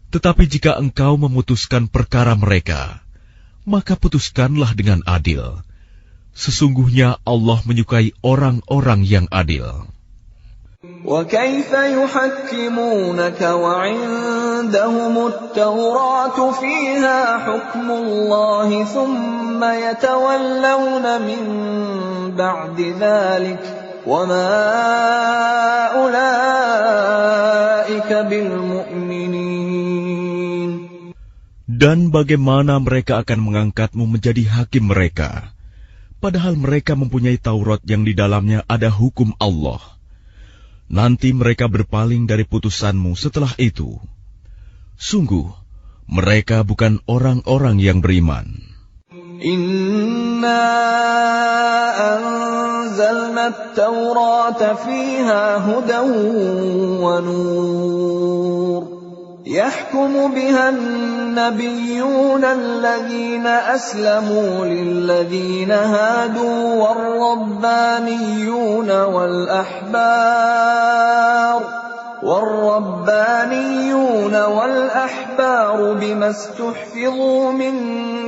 Tetapi jika engkau memutuskan perkara mereka, maka putuskanlah dengan adil. Sesungguhnya Allah menyukai orang-orang yang adil. وَكَيْفَ يُحَكِّمُونَكَ وَعِندَهُمُ التَّوْرَاةُ فِيهَا حُكْمُ اللَّهِ ثُمَّ يَتَوَلَّوْنَ مِن بَعْدِ ذَلِكَ وَمَا أُولَئِكَ بِالْمُؤْمِنِينَ. Dan bagaimana mereka akan mengangkatmu menjadi hakim mereka, padahal mereka mempunyai Taurat yang di dalamnya ada hukum Allah. Nanti mereka berpaling dari putusanmu setelah itu. Sungguh, mereka bukan orang-orang yang beriman. Inna anzalna at-taurata fiha hudan wa nur. يحكم بها النبيون الذين أسلموا للذين هادوا والربانيون والأحبار بما استحفظوا من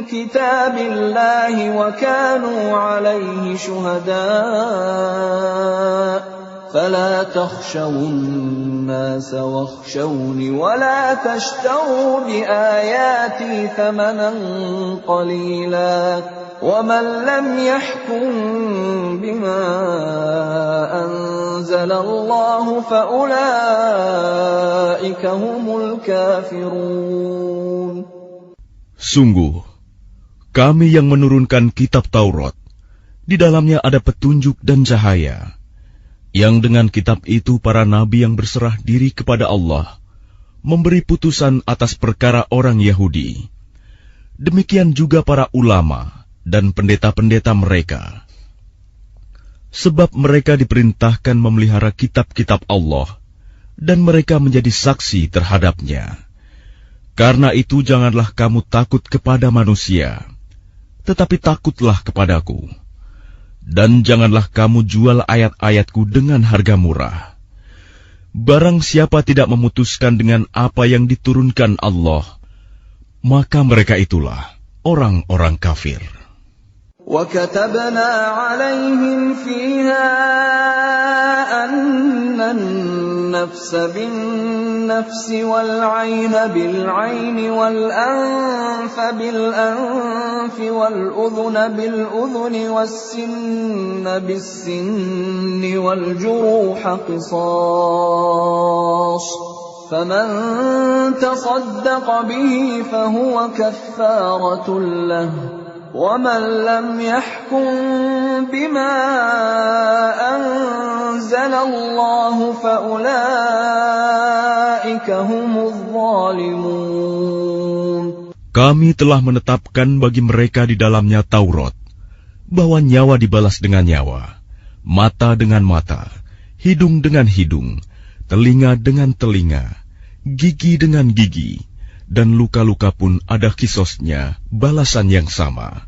كتاب الله وكانوا عليه شهداء فلا تخشوا الناس واخشوني ولا تشتروا بآياتي ثمنا قليلا ومن لم يحكم بما أنزل الله فأولئك هم الكافرون. Sungguh, kami yang menurunkan kitab Taurat, di dalamnya ada petunjuk dan cahaya, yang dengan kitab itu para nabi yang berserah diri kepada Allah memberi putusan atas perkara orang Yahudi. Demikian juga para ulama dan pendeta-pendeta mereka. Sebab mereka diperintahkan memelihara kitab-kitab Allah, dan mereka menjadi saksi terhadapnya. Karena itu janganlah kamu takut kepada manusia, tetapi takutlah kepadaku. Dan janganlah kamu jual ayat-ayatku dengan harga murah. Barang siapa tidak memutuskan dengan apa yang diturunkan Allah, maka mereka itulah orang-orang kafir. وَكَتَبْنَا عَلَيْهِمْ فِيهَا أَنَّ النَّفْسَ بِالنَّفْسِ وَالْعَيْنَ بِالْعَيْنِ وَالْأَنفَ بِالْأَنفِ وَالْأُذُنَ بِالْأُذُنِ وَالسِّنَّ بِالسِّنِّ وَالْجُرُوحَ قِصَاصٌ فَمَنْ تَصَدَّقَ بِهِ فَهُوَ كَفَّارَةٌ لَهُ وَمَنْ لَمْ يَحْكُمْ بِمَا أَنزَلَ اللَّهُ فَأُولَئِكَ هُمُ الظَّالِمُونَ. Kami telah menetapkan bagi mereka di dalamnya Taurat, bahwa nyawa dibalas dengan nyawa, mata dengan mata, hidung dengan hidung, telinga dengan telinga, gigi dengan gigi, dan luka-luka pun ada kisosnya, balasan yang sama.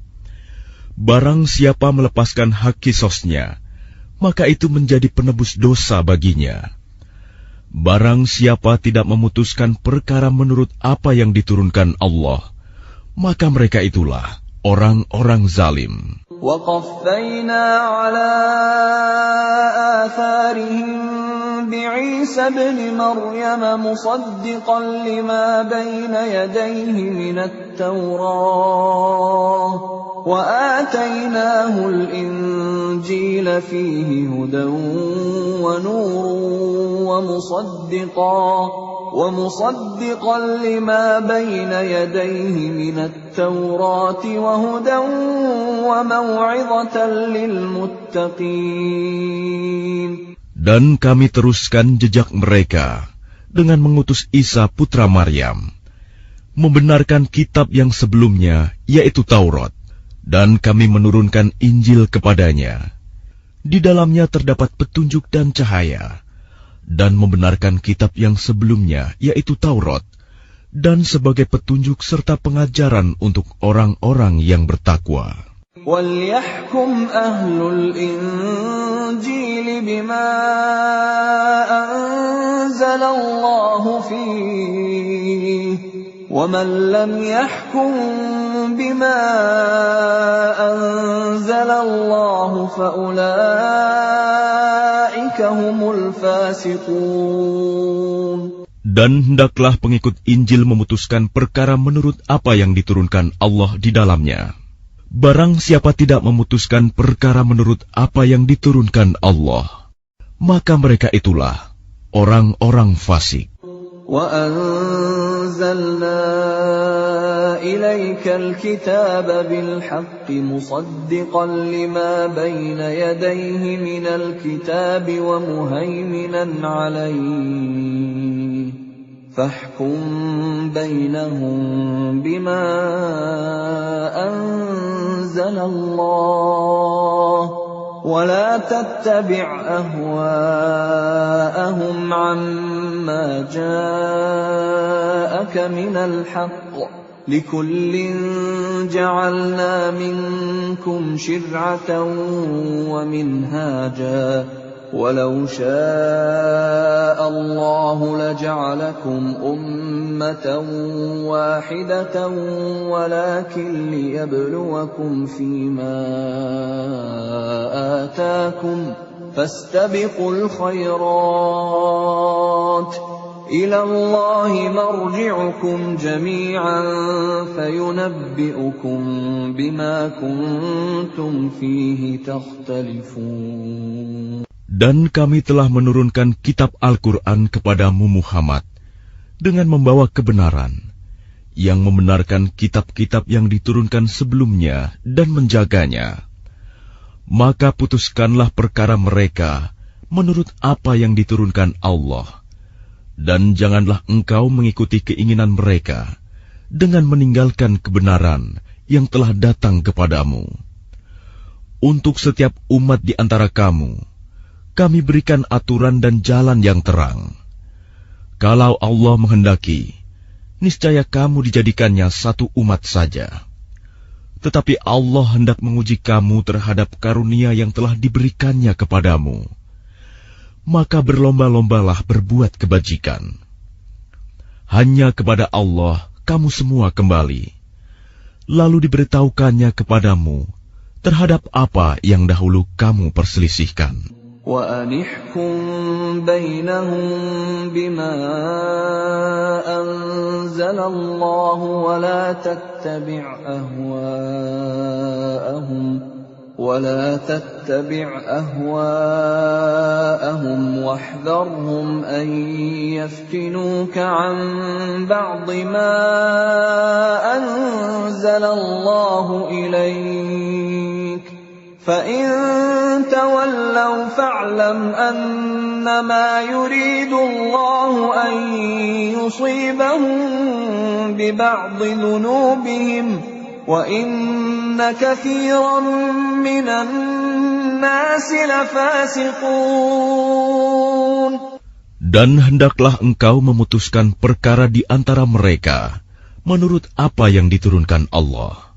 Barang siapa melepaskan hak kisosnya, maka itu menjadi penebus dosa baginya. Barang siapa tidak memutuskan perkara menurut apa yang diturunkan Allah, maka mereka itulah orang-orang zalim. وَقَفَّيْنَا عَلَى آثَارِهِمْ بِعِيسَى ابْنِ مَرْيَمَ مُصَدِّقًا لِمَا بَيْنَ يَدَيْهِ مِنَ التَّوْرَاةِ وَآتَيْنَاهُ الْإِنْجِيلَ فِيهِ هُدًى وَنُورٌ وَمُصَدِّقًا لِمَا بَيْنَ يَدَيْهِ مِنَ التَّوْرَاةِ وَهُدًى وَمَوْعِظَةً لِلْمُتَّقِينَ. Dan kami teruskan jejak mereka dengan mengutus Isa putra Maryam, membenarkan kitab yang sebelumnya, yaitu Taurat, dan kami menurunkan Injil kepadanya. Di dalamnya terdapat petunjuk dan cahaya, dan membenarkan kitab yang sebelumnya, yaitu Taurat, dan sebagai petunjuk serta pengajaran untuk orang-orang yang bertakwa. وَلْيَحْكُمْ أَهْلُ الْإِنْجِيلِ بِمَا أَنْزَلَ اللَّهُ فِيهِ وَمَنْ لَمْ يَحْكُمْ بِمَا أَنْزَلَ اللَّهُ فَأُولَئِكَ هُمُ الْفَاسِقُونَ. Dan hendaklah pengikut Injil memutuskan perkara menurut apa yang diturunkan Allah di dalamnya. Barang siapa tidak memutuskan perkara menurut apa yang diturunkan Allah, maka mereka itulah orang-orang fasik. وَأَنزَلْنَا إِلَيْكَ الْكِتَابَ بِالْحَقِّ مُصَدِّقًا لِمَا بَيْنَ يَدَيْهِ مِنَ الْكِتَابِ وَمُهَيْمِنًا عَلَيْهِ فَاحْكُم بَيْنَهُم بِمَا أَنزَلَ اللَّهُ وَلَا تَتَّبِعْ أَهْوَاءَهُمْ عَمَّا جَاءَكَ مِنَ الْحَقِّ لِكُلٍّ جَعَلْنَا مِنكُمْ شِرْعَةً وَمِنْهَاجًا وَلَوْ شَاءَ اللَّهُ لَجَعَلَكُمْ أُمَّةً وَاحِدَةً وَلَكِنْ لِيَبْلُوَكُمْ فِيمَا آتَاكُمْ فَاسْتَبِقُوا الْخَيْرَاتِ إِلَى اللَّهِ مَرْجِعُكُمْ جَمِيعًا فَيُنَبِّئُكُم بِمَا كُنتُمْ فِيهِ تَخْتَلِفُونَ. Dan kami telah menurunkan kitab Al-Quran kepadamu Muhammad dengan membawa kebenaran, yang membenarkan kitab-kitab yang diturunkan sebelumnya dan menjaganya. Maka putuskanlah perkara mereka menurut apa yang diturunkan Allah, dan janganlah engkau mengikuti keinginan mereka dengan meninggalkan kebenaran yang telah datang kepadamu. Untuk setiap umat di antara kamu, kami berikan aturan dan jalan yang terang. Kalau Allah menghendaki, niscaya kamu dijadikannya satu umat saja. Tetapi Allah hendak menguji kamu terhadap karunia yang telah diberikannya kepadamu. Maka berlomba-lombalah berbuat kebajikan. Hanya kepada Allah kamu semua kembali. Lalu diberitahukannya kepadamu terhadap apa yang dahulu kamu perselisihkan. وَأَنِحْكُم بَيْنَهُم بِمَا أَنزَلَ اللَّهُ وَلَا تَتَّبِعْ أَهْوَاءَهُمْ وَاحْذَرْهُمْ أَن يَفْتِنُوكَ عَن بَعْضِ مَا أَنزَلَ اللَّهُ إِلَيْكَ فَإِن تَوَلَّوْا فَاعْلَمْ أَنَّمَا يُرِيدُ اللَّهُ أَن يُصِيبَهُم بِبَعْضِ ذُنُوبِهِمْ وَإِنَّ كَثِيرًا مِّنَ النَّاسِ لَفَاسِقُونَ. Dan hendaklah engkau memutuskan perkara di antara mereka menurut apa yang diturunkan Allah.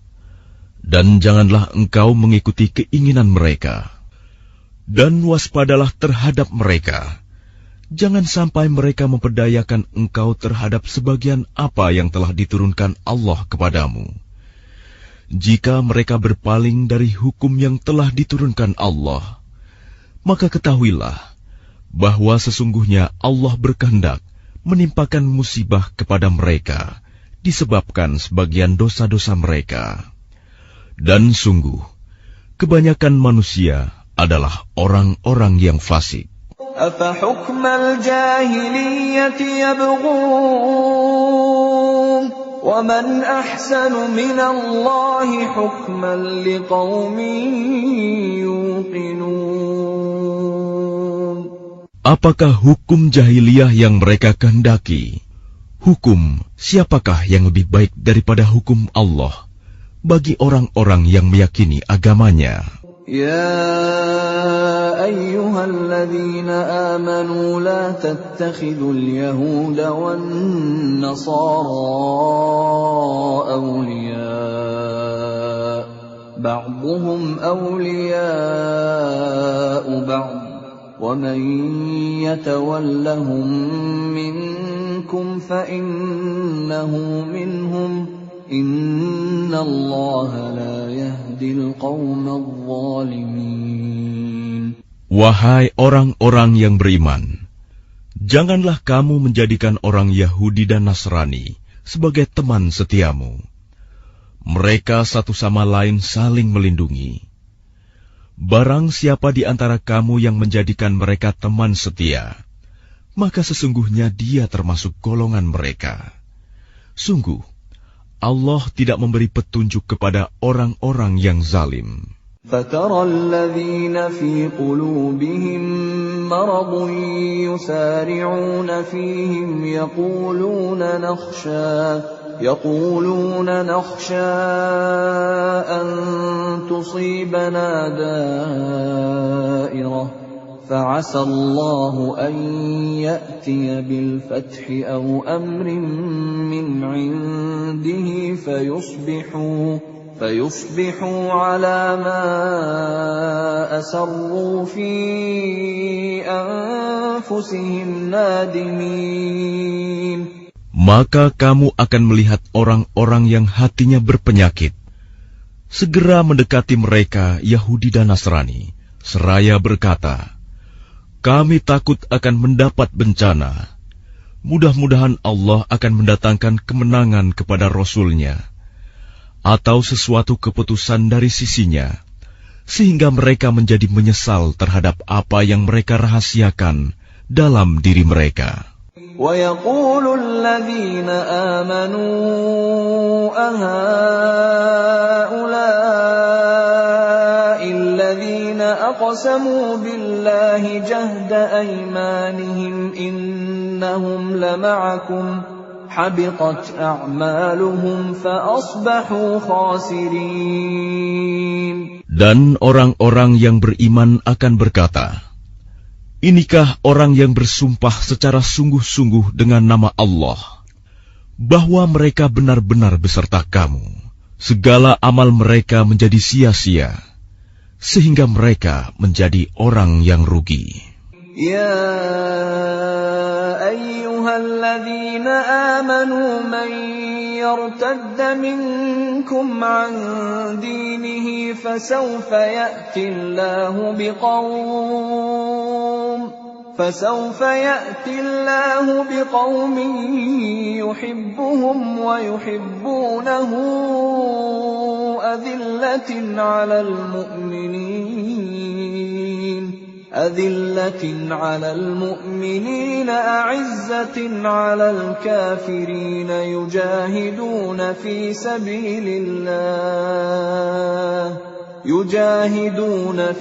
Dan janganlah engkau mengikuti keinginan mereka. Dan waspadalah terhadap mereka. Jangan sampai mereka memperdayakan engkau terhadap sebagian apa yang telah diturunkan Allah kepadamu. Jika mereka berpaling dari hukum yang telah diturunkan Allah, maka ketahuilah bahwa sesungguhnya Allah berkehendak menimpakan musibah kepada mereka disebabkan sebagian dosa-dosa mereka. Dan sungguh, kebanyakan manusia adalah orang-orang yang fasik. أَفَحُكْمَ الْجَاهِلِيَّةِ يَبْغُونَ وَمَنْ أَحْسَنُ مِنَ اللَّهِ حُكْمًا لِقَوْمٍ يُوقِنُونَ. Apakah hukum jahiliyah yang mereka kehendaki? Hukum siapakah yang lebih baik daripada hukum Allah bagi orang-orang yang meyakini agamanya? يا أيها الذين آمنوا لا تتخذوا اليهود والنصارى أولياء بعضهم أولياء بعض ومن يتولهم منكم فإنه منهم إن الله لا يهدي القوم الظالمين. Wahai orang-orang yang beriman, janganlah kamu menjadikan orang Yahudi dan Nasrani sebagai teman setiamu. Mereka satu sama lain saling melindungi. Barang siapa di antara kamu yang menjadikan mereka teman setia, maka sesungguhnya dia termasuk golongan mereka. Sungguh, Allah tidak memberi petunjuk kepada orang-orang yang zalim. فَتَرَى الَّذِينَ فِي قُلُوبِهِم مَّرَضٌ يُسَارِعُونَ فِيهِمْ يَقُولُونَ نَخْشَىٰ أَن تُصِيبَنَا دَائِرَةٌ فَعَسَى اللَّهُ أَن يَأْتِيَ بِالْفَتْحِ أَوْ أَمْرٍ مِّنْ عِندِهِ فيصبحوا على ما أسروا في أنفسهم نادمين. Maka kamu akan melihat orang-orang yang hatinya berpenyakit segera mendekati mereka Yahudi dan Nasrani, seraya berkata, kami takut akan mendapat bencana. Mudah-mudahan Allah akan mendatangkan kemenangan kepada Rasul-Nya atau sesuatu keputusan dari sisinya, sehingga mereka menjadi menyesal terhadap apa yang mereka rahasiakan dalam diri mereka. وَيَقُولُ الَّذِينَ آمَنُوا أَهَؤُلَاءِ الَّذِينَ أَقْسَمُوا بِاللَّهِ جَهْدَ أَيْمَانِهِمْ إِنَّهُمْ لَمَعَكُمْ حَبِطَتْ أَعْمَالُهُمْ فَأَصْبَحُوا خَاسِرِينَ. Dan orang-orang yang beriman akan berkata, inikah orang yang bersumpah secara sungguh-sungguh dengan nama Allah, bahwa mereka benar-benar beserta kamu. Segala amal mereka menjadi sia-sia, sehingga mereka menjadi orang yang rugi. Ya ayyuhalladzina amanu man yartadda minkum an dinihi fasawfa ya'ti Allahu biqaumin yuhibbuhum wa yuhibbunahu أذلة على المؤمنين أعزة على الكافرين يجاهدون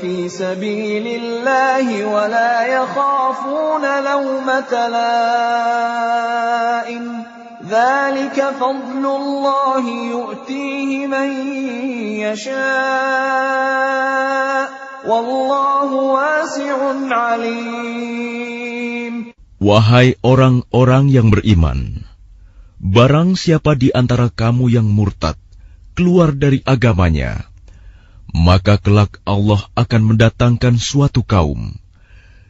في سبيل الله ولا يخافون لومة لائم ذلك فضل الله يؤتيه من يشاء Wallahu wasi'un alim. Wahai orang-orang yang beriman, barang siapa di antara kamu yang murtad keluar dari agamanya, maka kelak Allah akan mendatangkan suatu kaum.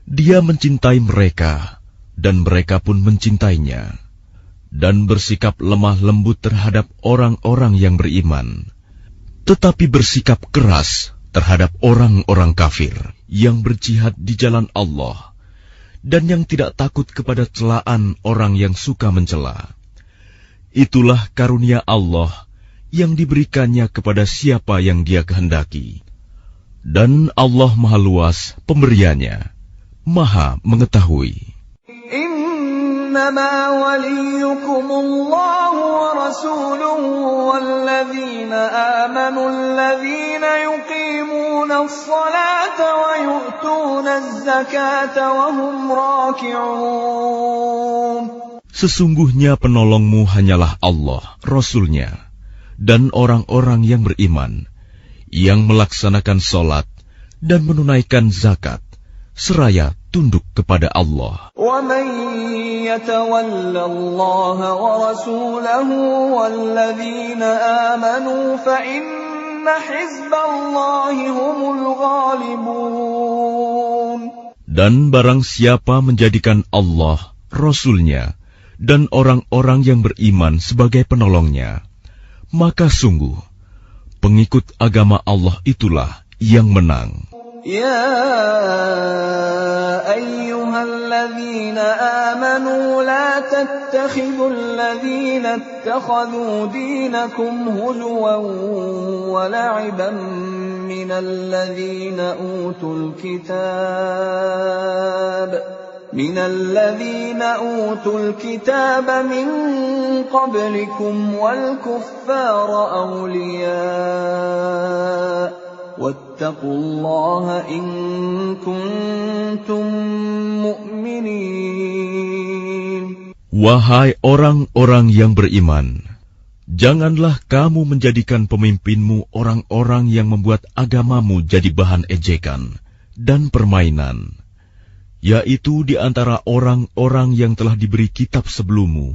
Dia mencintai mereka, dan mereka pun mencintainya, dan bersikap lemah lembut terhadap orang-orang yang beriman, tetapi bersikap keras terhadap orang-orang kafir yang berjihad di jalan Allah dan yang tidak takut kepada celaan orang yang suka mencela. Itulah karunia Allah yang diberikannya kepada siapa yang Dia kehendaki. Dan Allah Maha Luas pemberiannya, Maha mengetahui. إنما وليكم الله ورسوله والذين آمنوا الذين يقيمون الصلاة ويؤتون الزكاة وهم راكعون. Sesungguhnya penolongmu hanyalah Allah, Rasul-Nya, dan orang-orang yang beriman, yang melaksanakan sholat dan menunaikan zakat, seraya tunduk kepada Allah. وَمَن يَتَوَلَّ اللَّهَ وَرَسُولَهُ وَالَّذِينَ آمَنُوا فَإِنَّ حِزْبَ اللَّهِ هُمُ الْغَالِبُونَ. Dan barang siapa menjadikan Allah, Rasul-Nya, dan orang-orang yang beriman sebagai penolongnya, maka sungguh, pengikut agama Allah itulah yang menang. يا أيها الذين آمنوا لا تتخذوا الذين اتخذوا دينكم هزوا ولعبا من الذين أوتوا الكتاب من قبلكم والكفار أولياء واتقوا الله إن كنتم مؤمنين. Wahai orang-orang yang beriman, janganlah kamu menjadikan pemimpinmu orang-orang yang membuat agamamu jadi bahan ejekan dan permainan, yaitu di antara orang-orang yang telah diberi kitab sebelummu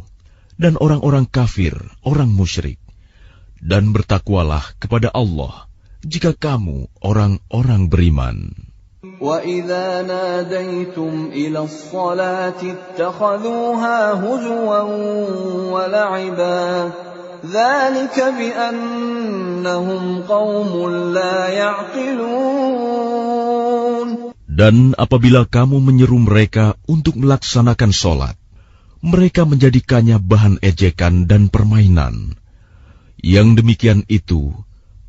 dan orang-orang kafir, orang musyrik. Dan bertakwalah kepada Allah jika kamu orang-orang beriman. وَإِذَا نَادَيْتُمْ إِلَى الصَّلَاةِ اتَّخَذُوهَا هُزُوًا وَلَعِبًا ذَلِكَ بِأَنَّهُمْ قَوْمٌ لَا يَعْقِلُونَ. Dan apabila kamu menyeru mereka untuk melaksanakan sholat, mereka menjadikannya bahan ejekan dan permainan. Yang demikian itu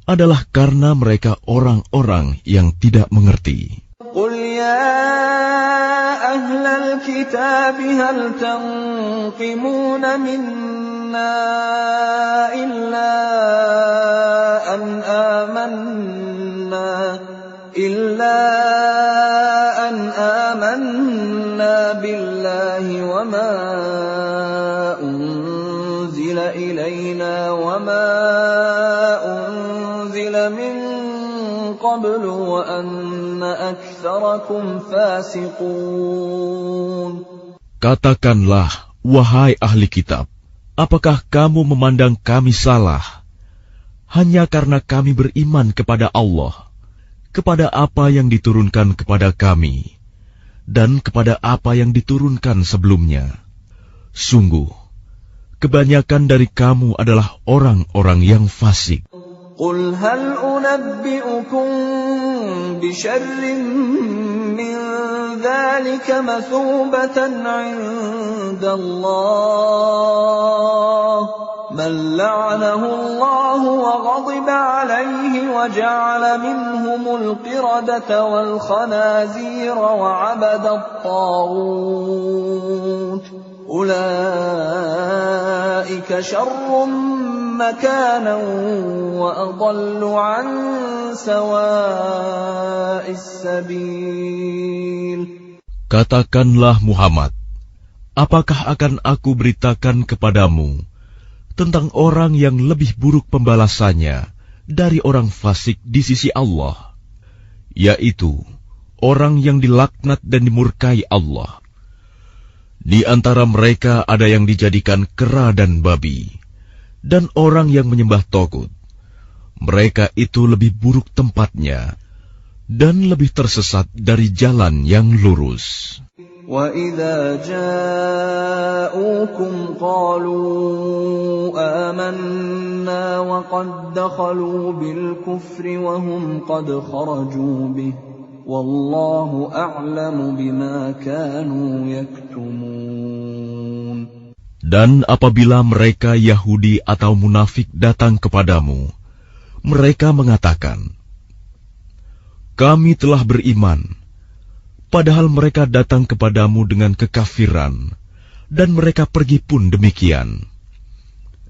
adalah karena mereka orang-orang yang tidak mengerti. قُلْ يَا أَهْلَ الْكِتَابِ هَلْ تَنقِمُونَ مِنَّا إِلَّا أَنْ آمَنَّا بِاللَّهِ وَمَا أُنْزِلَ إِلَيْنَا وَمَا أُنْزِلَ مِنْ قَبْلُ وَأَنَّ أَكْثَرَكُمْ فَاسِقُونَ. Katakanlah, wahai ahli kitab, apakah kamu memandang kami salah hanya karena kami beriman kepada Allah, kepada apa yang diturunkan kepada kami, dan kepada apa yang diturunkan sebelumnya? Sungguh, kebanyakan dari kamu adalah orang-orang yang fasik. قُلْ هَلْ أُنَبِّئُكُمْ بِشَرٍّ مِّن ذَلِكَ مَثُوبَةً عِندَ اللَّهِ مَن لَّعَنَهُ اللَّهُ وَغَضِبَ عَلَيْهِ وَجَعَلَ مِنْهُمُ الْقِرَدَةَ وَالْخَنَازِيرَ وَعَبَدَ الطَّاغُوتَ أُولَٰئِكَ شَرٌّ مَّكَانًا وَأَضَلُّ عَن سَوَاءِ السَّبِيلِ. Katakanlah Muhammad, apakah akan aku beritakan kepadamu tentang orang yang lebih buruk pembalasannya dari orang fasik di sisi Allah, yaitu orang yang dilaknat dan dimurkai Allah. Di antara mereka ada yang dijadikan kera dan babi, dan orang yang menyembah togut. Mereka itu lebih buruk tempatnya, dan lebih tersesat dari jalan yang lurus. وَإِذَا جَاءُوكُمْ قَالُوا آمَنَّا وَقَدْ دَخَلُوا بِالْكُفْرِ وَهُمْ قَدْ خَرَجُوا بِهِ وَاللَّهُ أَعْلَمُ بِمَا كَانُوا يَكْتُمُونَ. Dan apabila mereka Yahudi atau munafik datang kepadamu, mereka mengatakan, kami telah beriman, padahal mereka datang kepadamu dengan kekafiran, dan mereka pergi pun demikian.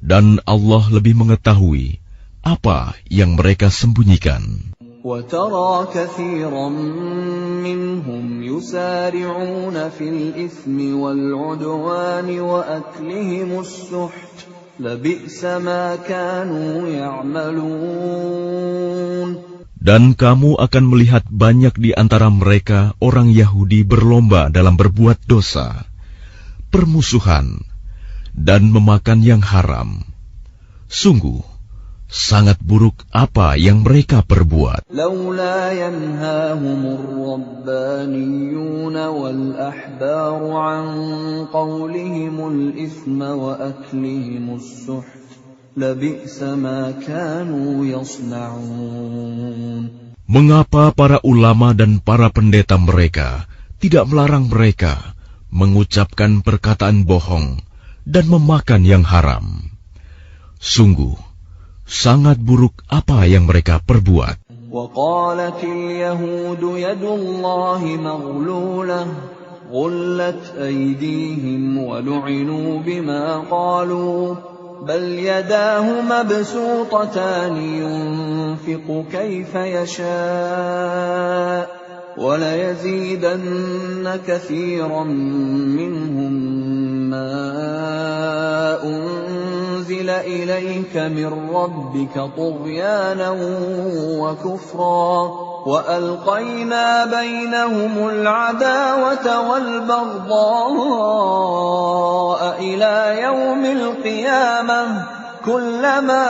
Dan Allah lebih mengetahui apa yang mereka sembunyikan. وَتَرَى كَثِيرًا مِّنْهُمْ يُسَارِعُونَ فِي الْإِثْمِ وَالْعُدْوَانِ وَأَكْلِهِمُ السُّحْتَ لَبِئْسَ مَا كَانُوا يَعْمَلُونَ. Dan kamu akan melihat banyak di antara mereka orang Yahudi berlomba dalam berbuat dosa, permusuhan, dan memakan yang haram. Sungguh, sangat buruk apa yang mereka perbuat. لولا ينهاهم الربانيون والأحبار عن قولهم الإثم وأكلهم السحت لبئس ما كانوا يصنعون. Mengapa para ulama dan para pendeta mereka tidak melarang mereka mengucapkan perkataan bohong dan memakan yang haram? Sungguh, sangat buruk apa yang mereka perbuat. وقالت اليهود يد الله مغلولة غلت أيديهم ولعنوا بما قالوا بل يداه مبسوطتان ينفق كيف يشاء وليزيدن كثيرا منهم ما أنزل إليك من ربك طغيانا وكفرا وألقينا بينهم العداوة والبغضاء إلى يوم القيامة كلما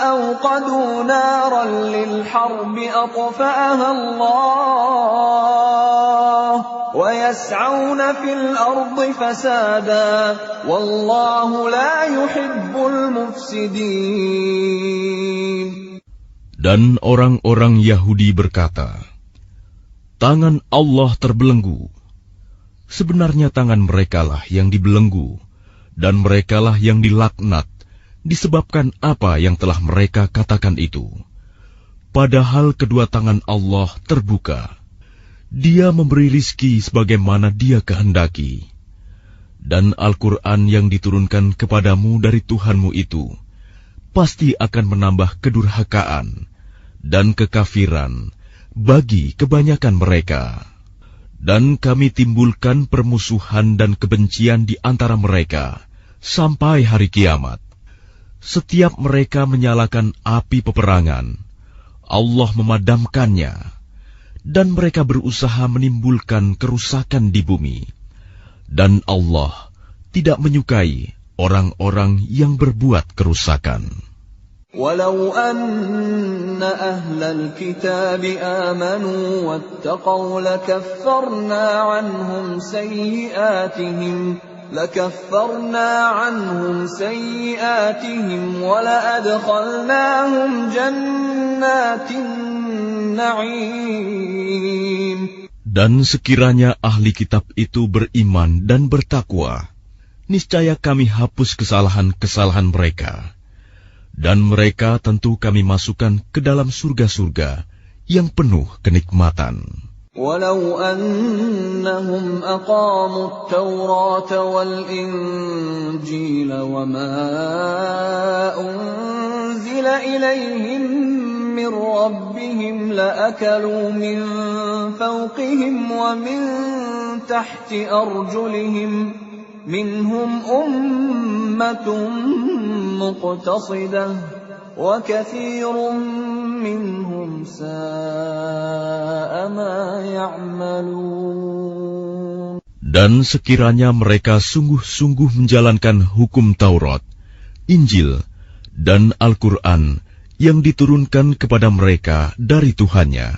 أوقدوا نارا للحرب أطفأها الله ويسعون في الأرض فسادا والله لا يحب المفسدين. Dan orang-orang Yahudi berkata, tangan Allah terbelenggu. Sebenarnya tangan merekalah yang dibelenggu, dan merekalah yang dilaknat, disebabkan apa yang telah mereka katakan itu. Padahal kedua tangan Allah terbuka. Dia memberi rizki sebagaimana Dia kehendaki. Dan Al-Quran yang diturunkan kepadamu dari Tuhanmu itu pasti akan menambah kedurhakaan dan kekafiran bagi kebanyakan mereka. Dan kami timbulkan permusuhan dan kebencian di antara mereka sampai hari kiamat. Setiap mereka menyalakan api peperangan, Allah memadamkannya, dan mereka berusaha menimbulkan kerusakan di bumi. Dan Allah tidak menyukai orang-orang yang berbuat kerusakan. ولو أن أهل الكتاب آمنوا واتقوا لكفرنا عنهم سيئاتهم ولأدخلناهم جنات النعيم. Dan sekiranya ahli kitab itu beriman dan bertakwa, niscaya kami hapus kesalahan-kesalahan mereka. Dan mereka tentu kami masukkan ke dalam surga-surga yang penuh kenikmatan. ولو أنهم أقاموا التوراة والإنجيل وما أنزل إليهم من ربهم لأكلوا من فوقهم ومن تحت أرجلهم منهم أمة مقتصدة وكثير منهم ساء ما يعملون. Dan sekiranya mereka sungguh-sungguh menjalankan hukum Taurat, Injil, dan Al-Quran yang diturunkan kepada mereka dari Tuhannya,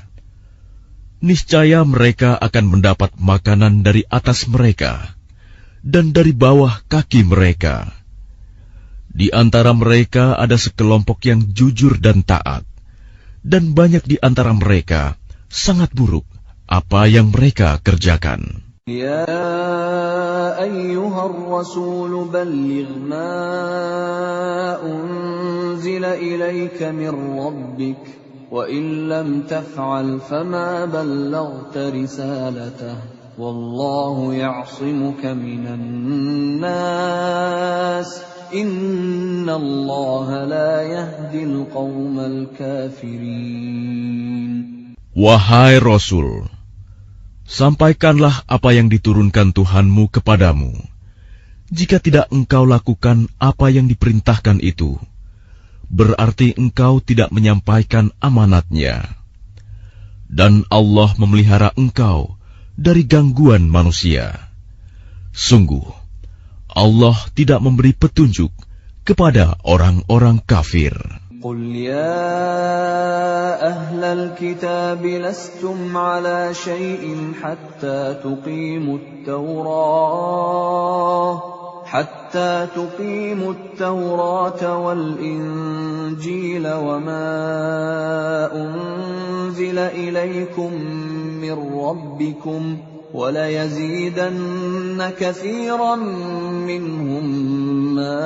niscaya mereka akan mendapat makanan dari atas mereka dan dari bawah kaki mereka. Di antara mereka ada sekelompok yang jujur dan taat, dan banyak di antara mereka sangat buruk apa yang mereka kerjakan. Ya ayyuhar rasul balligh ma unzila ilayka min rabbik wa in lam taf'al fama ballaghta risalatahu wallahu ya'simuka minan nas innallaha la yahdil qaumal kafirin. Wahai Rasul, sampaikanlah apa yang diturunkan Tuhanmu kepadamu. Jika tidak engkau lakukan apa yang diperintahkan itu, berarti engkau tidak menyampaikan amanatnya. Dan Allah memelihara engkau dari gangguan manusia. Sungguh, Allah tidak memberi petunjuk kepada orang-orang kafir. قل يا أهل الكتاب لستم على شيء حتى تقيموا التوراة والإنجيل وما أنزل إليكم من ربكم وليزيدن كثيرا منهم ما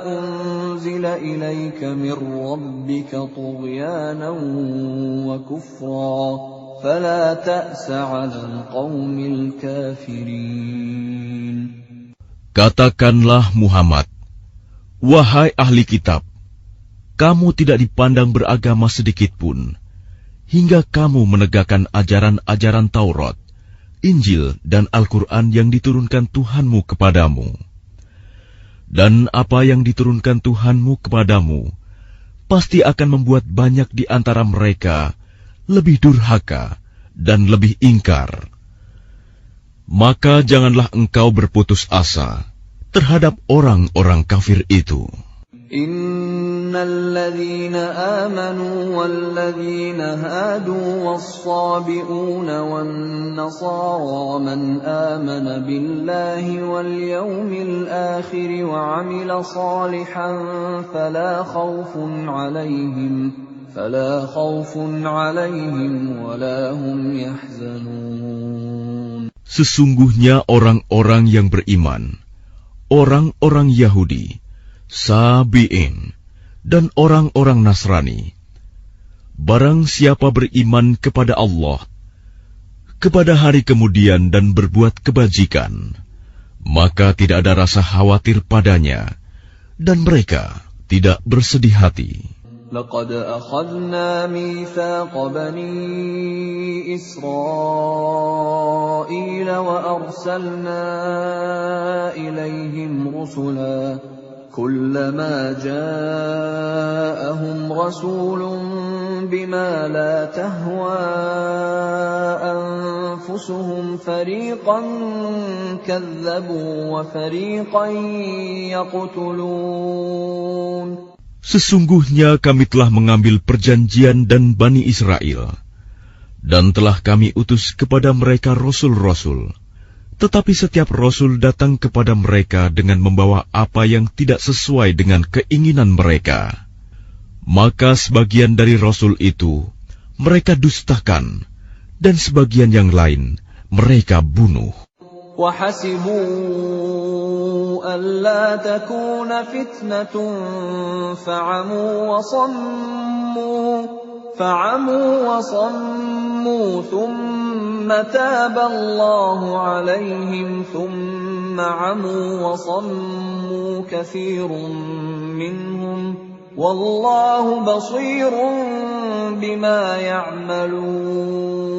أنزل إليك من ربك طغيانا وكفرا فلا تأس على القوم الكافرين. Katakanlah Muhammad, wahai ahli kitab, kamu tidak dipandang beragama sedikitpun, hingga kamu menegakkan ajaran-ajaran Taurat, Injil, dan Al-Quran yang diturunkan Tuhanmu kepadamu. Dan apa yang diturunkan Tuhanmu kepadamu, pasti akan membuat banyak di antara mereka lebih durhaka dan lebih ingkar. Maka janganlah engkau berputus asa terhadap orang-orang kafir itu. Innal ladzina amanu wal ladzina hadu was-sabi'una wan nasara man amana billahi wal yawmil akhir wa 'amila salihan fala khawfun 'alaihim wa la hum yahzanun. Sesungguhnya orang-orang yang beriman, orang-orang Yahudi, Sabi'in, dan orang-orang Nasrani, barang siapa beriman kepada Allah, kepada hari kemudian dan berbuat kebajikan, maka tidak ada rasa khawatir padanya, dan mereka tidak bersedih hati. لقد أخذنا ميثاق بني إسرائيل وأرسلنا إليهم رسلا كلما جاءهم رسول بما لا تهوى أنفسهم فريقا كذبوا وفريقا يقتلون. Sesungguhnya kami telah mengambil perjanjian dan Bani Israel, dan telah kami utus kepada mereka rasul-rasul. Tetapi setiap rasul datang kepada mereka dengan membawa apa yang tidak sesuai dengan keinginan mereka. Maka sebagian dari rasul itu mereka dustakan, dan sebagian yang lain mereka bunuh. وَحَسِبُوا أَلَّا تَكُونَ فِتْنَةٌ فَعَمُوا وَصَمُّوا ثُمَّ تَابَ اللَّهُ عَلَيْهِمْ ثُمَّ عَمُوا وَصَمُّوا كَثِيرٌ مِّنْهُمْ وَاللَّهُ بَصِيرٌ بِمَا يَعْمَلُونَ.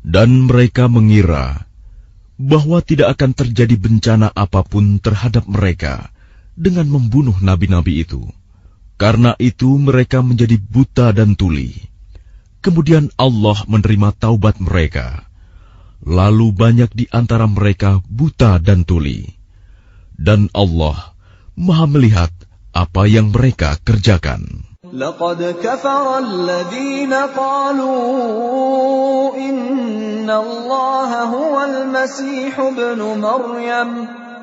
Dan mereka mengira bahwa tidak akan terjadi bencana apapun terhadap mereka dengan membunuh nabi-nabi itu. Karena itu mereka menjadi buta dan tuli. Kemudian Allah menerima taubat mereka. Lalu banyak di antara mereka buta dan tuli. Dan Allah Maha melihat apa yang mereka kerjakan. لقد كفر الذين قالوا إن الله هو المسيح ابن مريم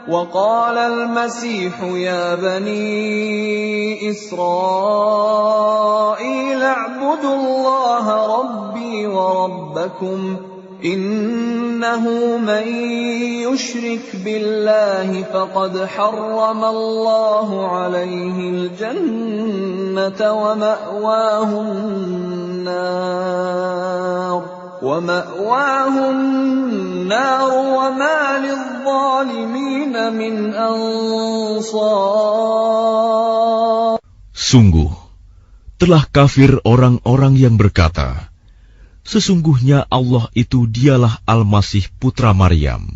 وقال المسيح يا بني إسرائيل اعبدوا الله ربي وربكم إنه من يشرك بالله فقد حرم الله عليه الجنة ومأواه النار وما للظالمين من أنصار. Sungguh, telah kafir orang-orang yang berkata, sesungguhnya Allah itu dialah Al-Masih putra Maryam.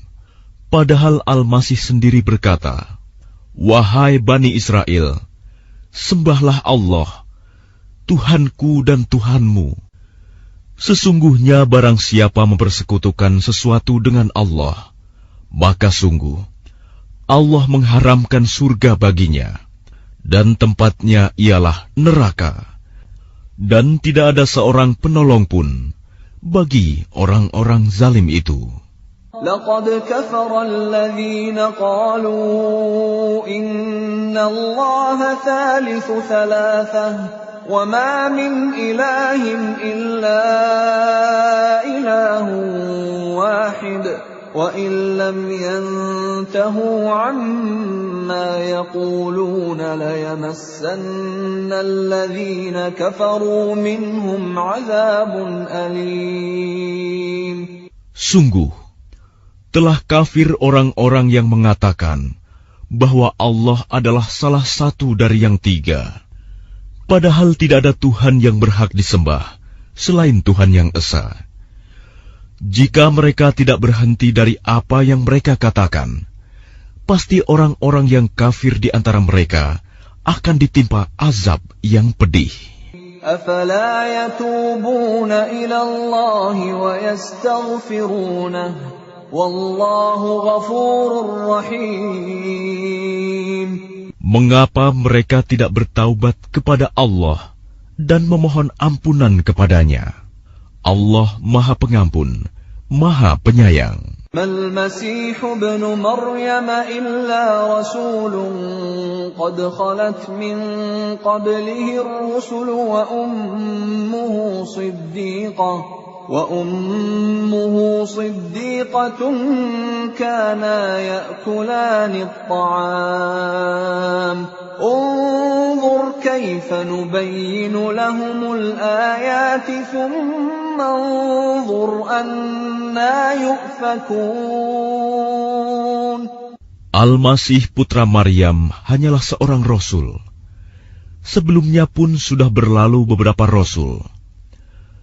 Padahal Al-Masih sendiri berkata, wahai Bani Israel, Sembahlah Allah, Tuhanku dan Tuhanmu. Sesungguhnya barang siapa mempersekutukan sesuatu dengan Allah, maka sungguh Allah mengharamkan surga baginya, dan tempatnya ialah neraka. Dan tidak ada seorang penolong pun bagi orang-orang zalim itu. لقد كفر الذين قالوا إن الله ثالث ثلاثة وما من إله إلا إله واحد وإن لم ينتهوا عما يقولون ليمسن الذين كفروا منهم عذاب أليم. Sungguh, telah kafir orang-orang yang mengatakan bahwa Allah adalah salah satu dari yang tiga, padahal tidak ada Tuhan yang berhak disembah selain Tuhan yang Esa. Jika mereka tidak berhenti dari apa yang mereka katakan, pasti orang-orang yang kafir di antara mereka akan ditimpa azab yang pedih. أفلا يتوبون إلى الله ويستغفرونه والله غفور رحيم. Mengapa mereka tidak bertaubat kepada Allah dan memohon ampunan kepadanya? Allah Maha Pengampun, Maha Penyayang. ما المسيح ابن مريم إلا رسول قد خلت من قبله الرسل وأمه صديقة كانا يأكلان الطعام انظر كيف نبين لهم الآيات ثم انظر أنا يؤفكون. Al-Masih putra Maryam hanyalah seorang rasul. Sebelumnya pun sudah berlalu beberapa rasul,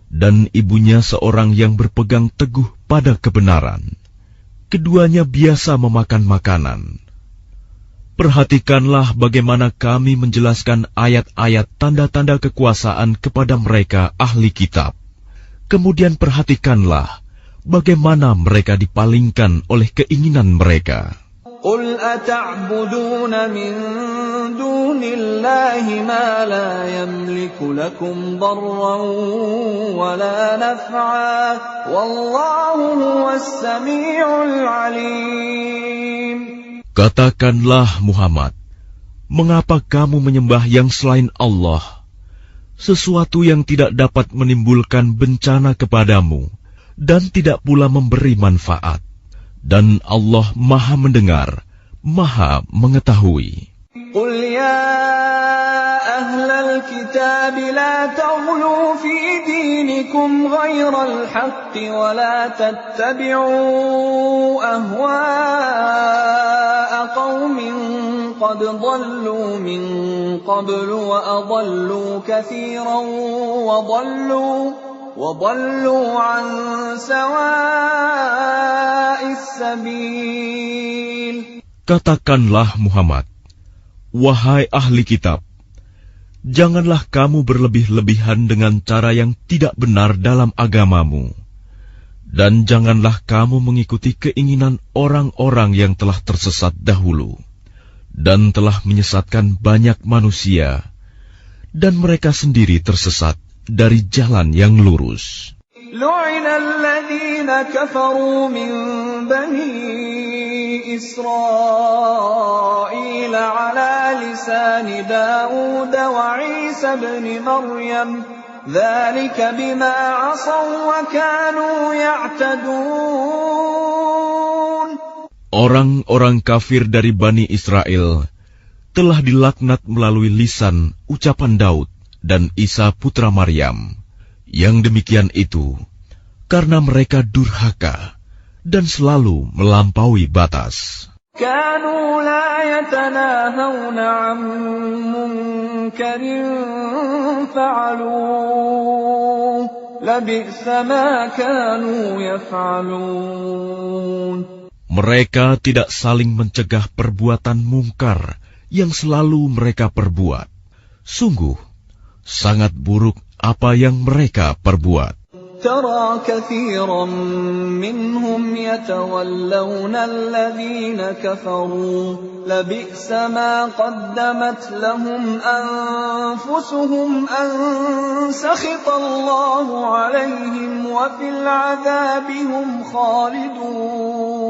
dan ibunya seorang yang berpegang teguh pada kebenaran. Keduanya biasa memakan makanan. Perhatikanlah bagaimana kami menjelaskan ayat-ayat tanda-tanda kekuasaan kepada mereka ahli kitab. Kemudian perhatikanlah bagaimana mereka dipalingkan oleh keinginan mereka. قل أتعبدون من دون الله ما لا يملك لكم ضرا ولا نفعا والله هو السميع العليم. Katakanlah Muhammad, mengapa kamu menyembah yang selain Allah, sesuatu yang tidak dapat menimbulkan bencana kepadamu dan tidak pula memberi manfaat? Dan Allah Maha Mendengar, Maha Mengetahui. قل يا أهل الكتاب لا تغلوا في دينكم غير الحق ولا تتبعوا أهواء قوم قد ضلوا من قبل وأضلوا كثيرا وضلوا عن سواء السبيل. Katakanlah Muhammad, wahai ahli kitab, janganlah kamu berlebih-lebihan dengan cara yang tidak benar dalam agamamu, dan janganlah kamu mengikuti keinginan orang-orang yang telah tersesat dahulu, dan telah menyesatkan banyak manusia, dan mereka sendiri tersesat dari jalan yang lurus. لعن الذين كفروا من بني إسرائيل على لسان داود وعيسى بن مريم ذلك بما عصوا وكانوا يعتدون. Orang-orang kafir dari Bani Israel telah dilaknat melalui lisan ucapan Daud dan Isa putra Maryam. Yang demikian itu karena mereka durhaka dan selalu melampaui batas. كانوا لا يتناهون عن منكر فعلوه لبئس ما كانوا يفعلون. Mereka tidak saling mencegah perbuatan mungkar yang selalu mereka perbuat. Sungguh, sangat buruk apa yang mereka perbuat. ترى كثيرا منهم يتولون الذين كفروا لبئس ما قدمت لهم أنفسهم أن سخط الله عليهم وفي العذاب هم خالدون.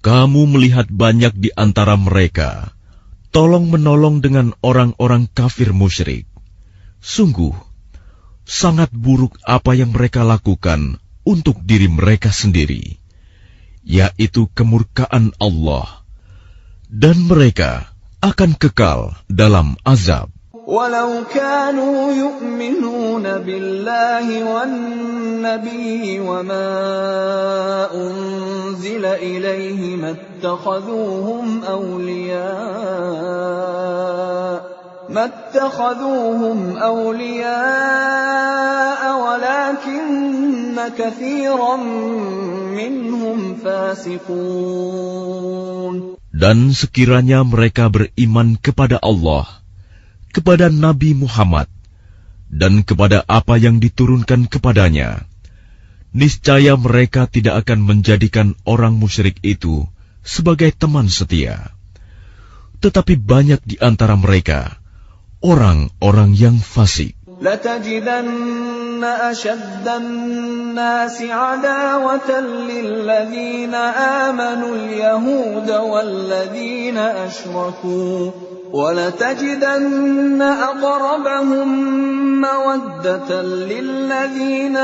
Kamu melihat banyak di antara mereka tolong-menolong dengan orang-orang kafir musyrik. Sungguh, sangat buruk apa yang mereka lakukan untuk diri mereka sendiri, yaitu kemurkaan Allah, dan mereka akan kekal dalam azab. ولو كانوا يؤمنون بالله والنبي وما أنزل إليه ما اتخذوهم أولياء ولكن كثيرا منهم فاسقون. Dan sekiranya mereka beriman kepada Allah, kepada Nabi Muhammad, dan kepada apa yang diturunkan kepadanya, niscaya mereka tidak akan menjadikan orang musyrik itu sebagai teman setia. Tetapi banyak di antara mereka orang-orang yang fasik. لتجدن أشد الناس عداوة للذين آمنوا اليهود والذين أشركوا ولتجدن أقربهم مودة للذين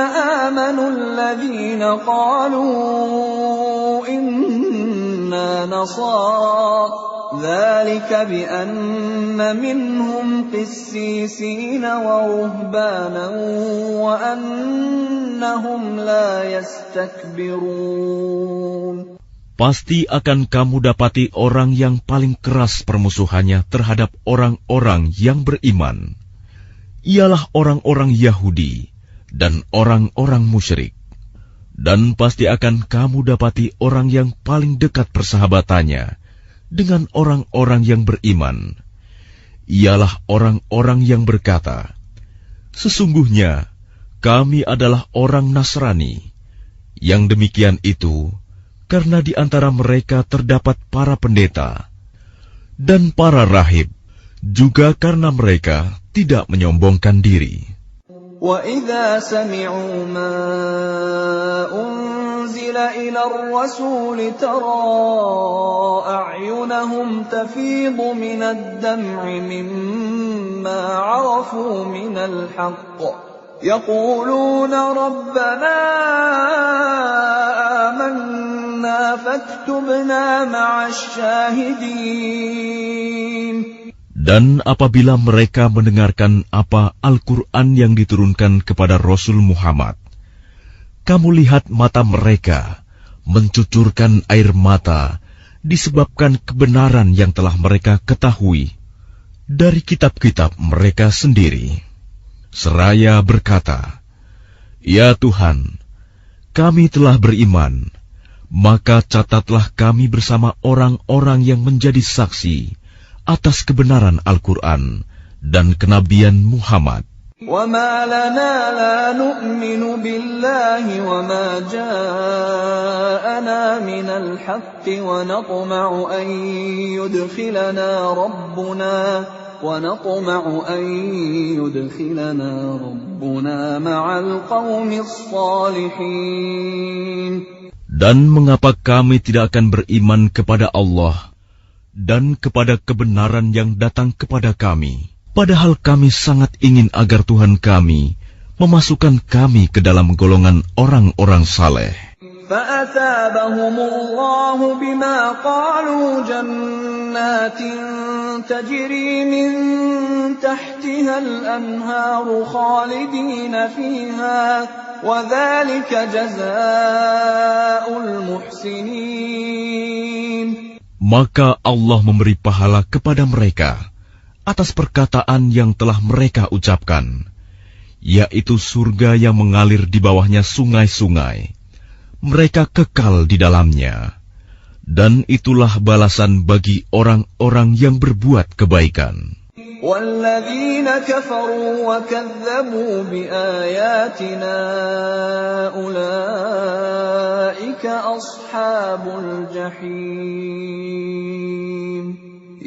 آمنوا الذين قالوا إنا نصارى ذلك بأن منهم قسيسين ورهبانا وأنهم لا يستكبرون. Pasti akan kamu dapati orang yang paling keras permusuhannya terhadap orang-orang yang beriman, ialah orang-orang Yahudi dan orang-orang musyrik. Dan pasti akan kamu dapati orang yang paling dekat persahabatannya dengan orang-orang yang beriman, ialah orang-orang yang berkata, "Sesungguhnya kami adalah orang Nasrani." Yang demikian itu karena di antara mereka terdapat para pendeta dan para rahib, juga karena mereka tidak menyombongkan diri. وَإِذَا سَمِعُوا مَا أُنزِلَ إِلَى الرَّسُولِ تَرَى أَعْيُنَهُمْ تَفِيضُ مِنَ الدَّمْعِ مِمَّا عَرَفُوا مِنَ الْحَقِّ يَقُولُونَ رَبَّنَا آمَنَّا فَاكْتُبْنَا مَعَ الشَّاهِدِينَ. Dan apabila mereka mendengarkan apa Al-Quran yang diturunkan kepada Rasul Muhammad, kamu lihat mata mereka mencucurkan air mata disebabkan kebenaran yang telah mereka ketahui dari kitab-kitab mereka sendiri. Seraya berkata, "Ya Tuhan, kami telah beriman, maka catatlah kami bersama orang-orang yang menjadi saksi atas kebenaran Al-Quran dan kenabian Muhammad." وَمَا لَنَا لَا نُؤْمِنُ بِاللَّهِ وَمَا جَاءَنَا مِنَ الْحَقِّ وَنَطْمَعُ أَن يُدْخِلَنَا رَبُّنَا مَعَ الْقَوْمِ الصَّالِحِينَ. Dan mengapa kami tidak akan beriman kepada Allah dan kepada kebenaran yang datang kepada kami, padahal kami sangat ingin agar Tuhan kami memasukkan kami ke dalam golongan orang-orang saleh. فَأَثَابَهُمُ اللَّهُ بِمَا قَالُوا جَنَّاتٍ تَجْرِي مِن تَحْتِهَا الْأَنْهَارُ خَالِدِينَ فِيهَا وَذَلِكَ جَزَاءُ الْمُحْسِنِينَ. Maka Allah memberi pahala kepada mereka atas perkataan yang telah mereka ucapkan, yaitu surga yang mengalir di bawahnya sungai-sungai. Mereka kekal di dalamnya, dan itulah balasan bagi orang-orang yang berbuat kebaikan. وَالَّذِينَ كَفَرُوا وَكَذَّبُوا بِآيَاتِنَا أُولَئِكَ أَصْحَابُ الْجَحِيمِ.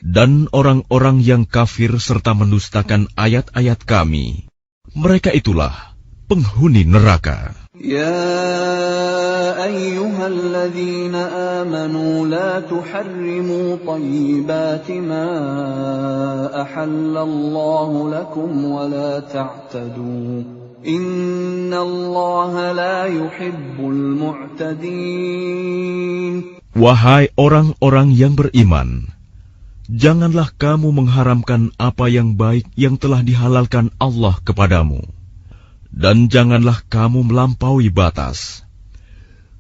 Dan orang-orang yang kafir serta mendustakan ayat-ayat Kami, mereka itulah penghuni neraka. يا أيها الذين آمنوا لا تحرموا طيبات ما أحل الله لكم ولا تعتدوا إن الله لا يحب المعتدين. Wahai orang-orang yang beriman, janganlah kamu mengharamkan apa yang baik yang telah dihalalkan Allah kepadamu. Dan janganlah kamu melampaui batas.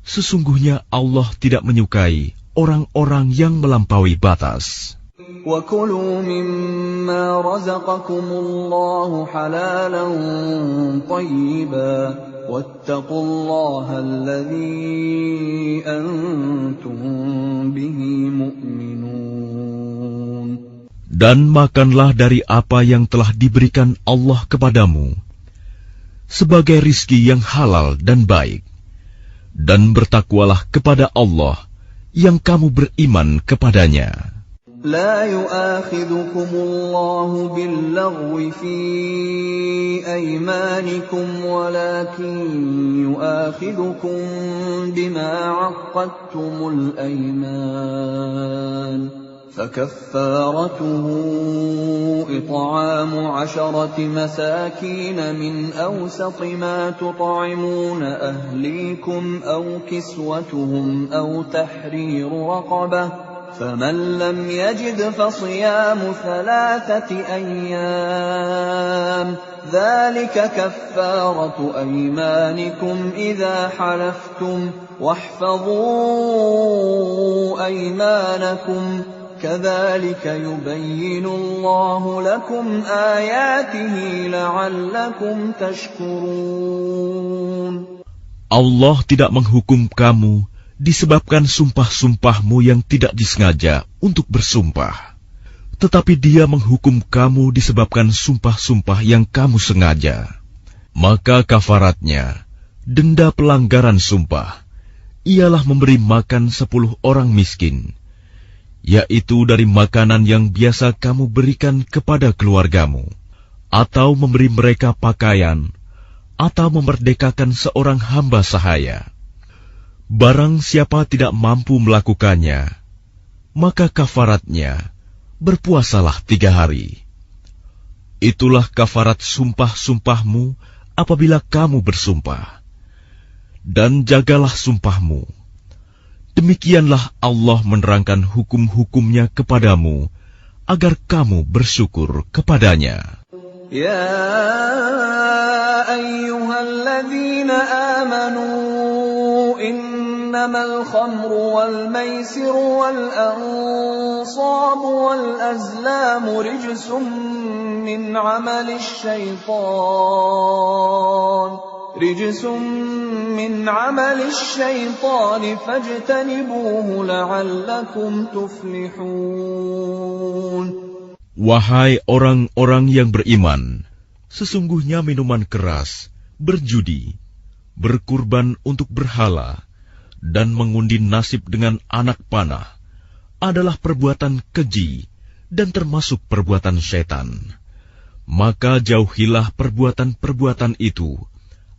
Sesungguhnya Allah tidak menyukai orang-orang yang melampaui batas. وَكُلُوا مِمَّا رَزَقَكُمُ اللَّهُ حَلَالًا طَيِّبًا وَاتَّقُوا اللَّهَ الَّذِي أَنْتُمْ بِهِ مُؤْمِنُونَ. Dan makanlah dari apa yang telah diberikan Allah kepadamu sebagai rizki yang halal dan baik, dan bertakwalah kepada Allah yang kamu beriman kepadanya. لا يؤاخذكم الله باللغو في أيمانكم ولكن يؤاخذكم بما عقدتم الأيمان فكفارته إطعام 10 مساكين من أوسط ما تطعمون أهليكم أو كسوتهم أو تحرير رقبة فمن لم يجد فصيام 3 أيام ذلك كفارة أيمانكم إذا حلفتم واحفظوا أيمانكم كذلك يبين الله لكم آياته لعلكم تشكرون. Allah tidak menghukum kamu disebabkan sumpah-sumpahmu yang tidak disengaja untuk bersumpah, tetapi Dia menghukum kamu disebabkan sumpah-sumpah yang kamu sengaja. Maka kafaratnya, denda pelanggaran sumpah, ialah memberi makan 10 orang miskin, yaitu dari makanan yang biasa kamu berikan kepada keluargamu, atau memberi mereka pakaian, atau memerdekakan seorang hamba sahaya. Barang siapa tidak mampu melakukannya, maka kafaratnya berpuasalah 3 hari. Itulah kafarat sumpah-sumpahmu apabila kamu bersumpah. Dan jagalah sumpahmu. Demikianlah Allah menerangkan hukum-hukumnya kepadamu, agar kamu bersyukur kepadanya. Ya ayyuhalladzina amanu innamal khamru wal maisiru wal ansabu wal azlamu rijsum min amalish syaitan fajtanibuhu la'allakum tuflihun. Wahai orang-orang yang beriman, sesungguhnya minuman keras, berjudi, berkurban untuk berhala, dan mengundi nasib dengan anak panah adalah perbuatan keji dan termasuk perbuatan syaitan. Maka jauhilah perbuatan-perbuatan itu,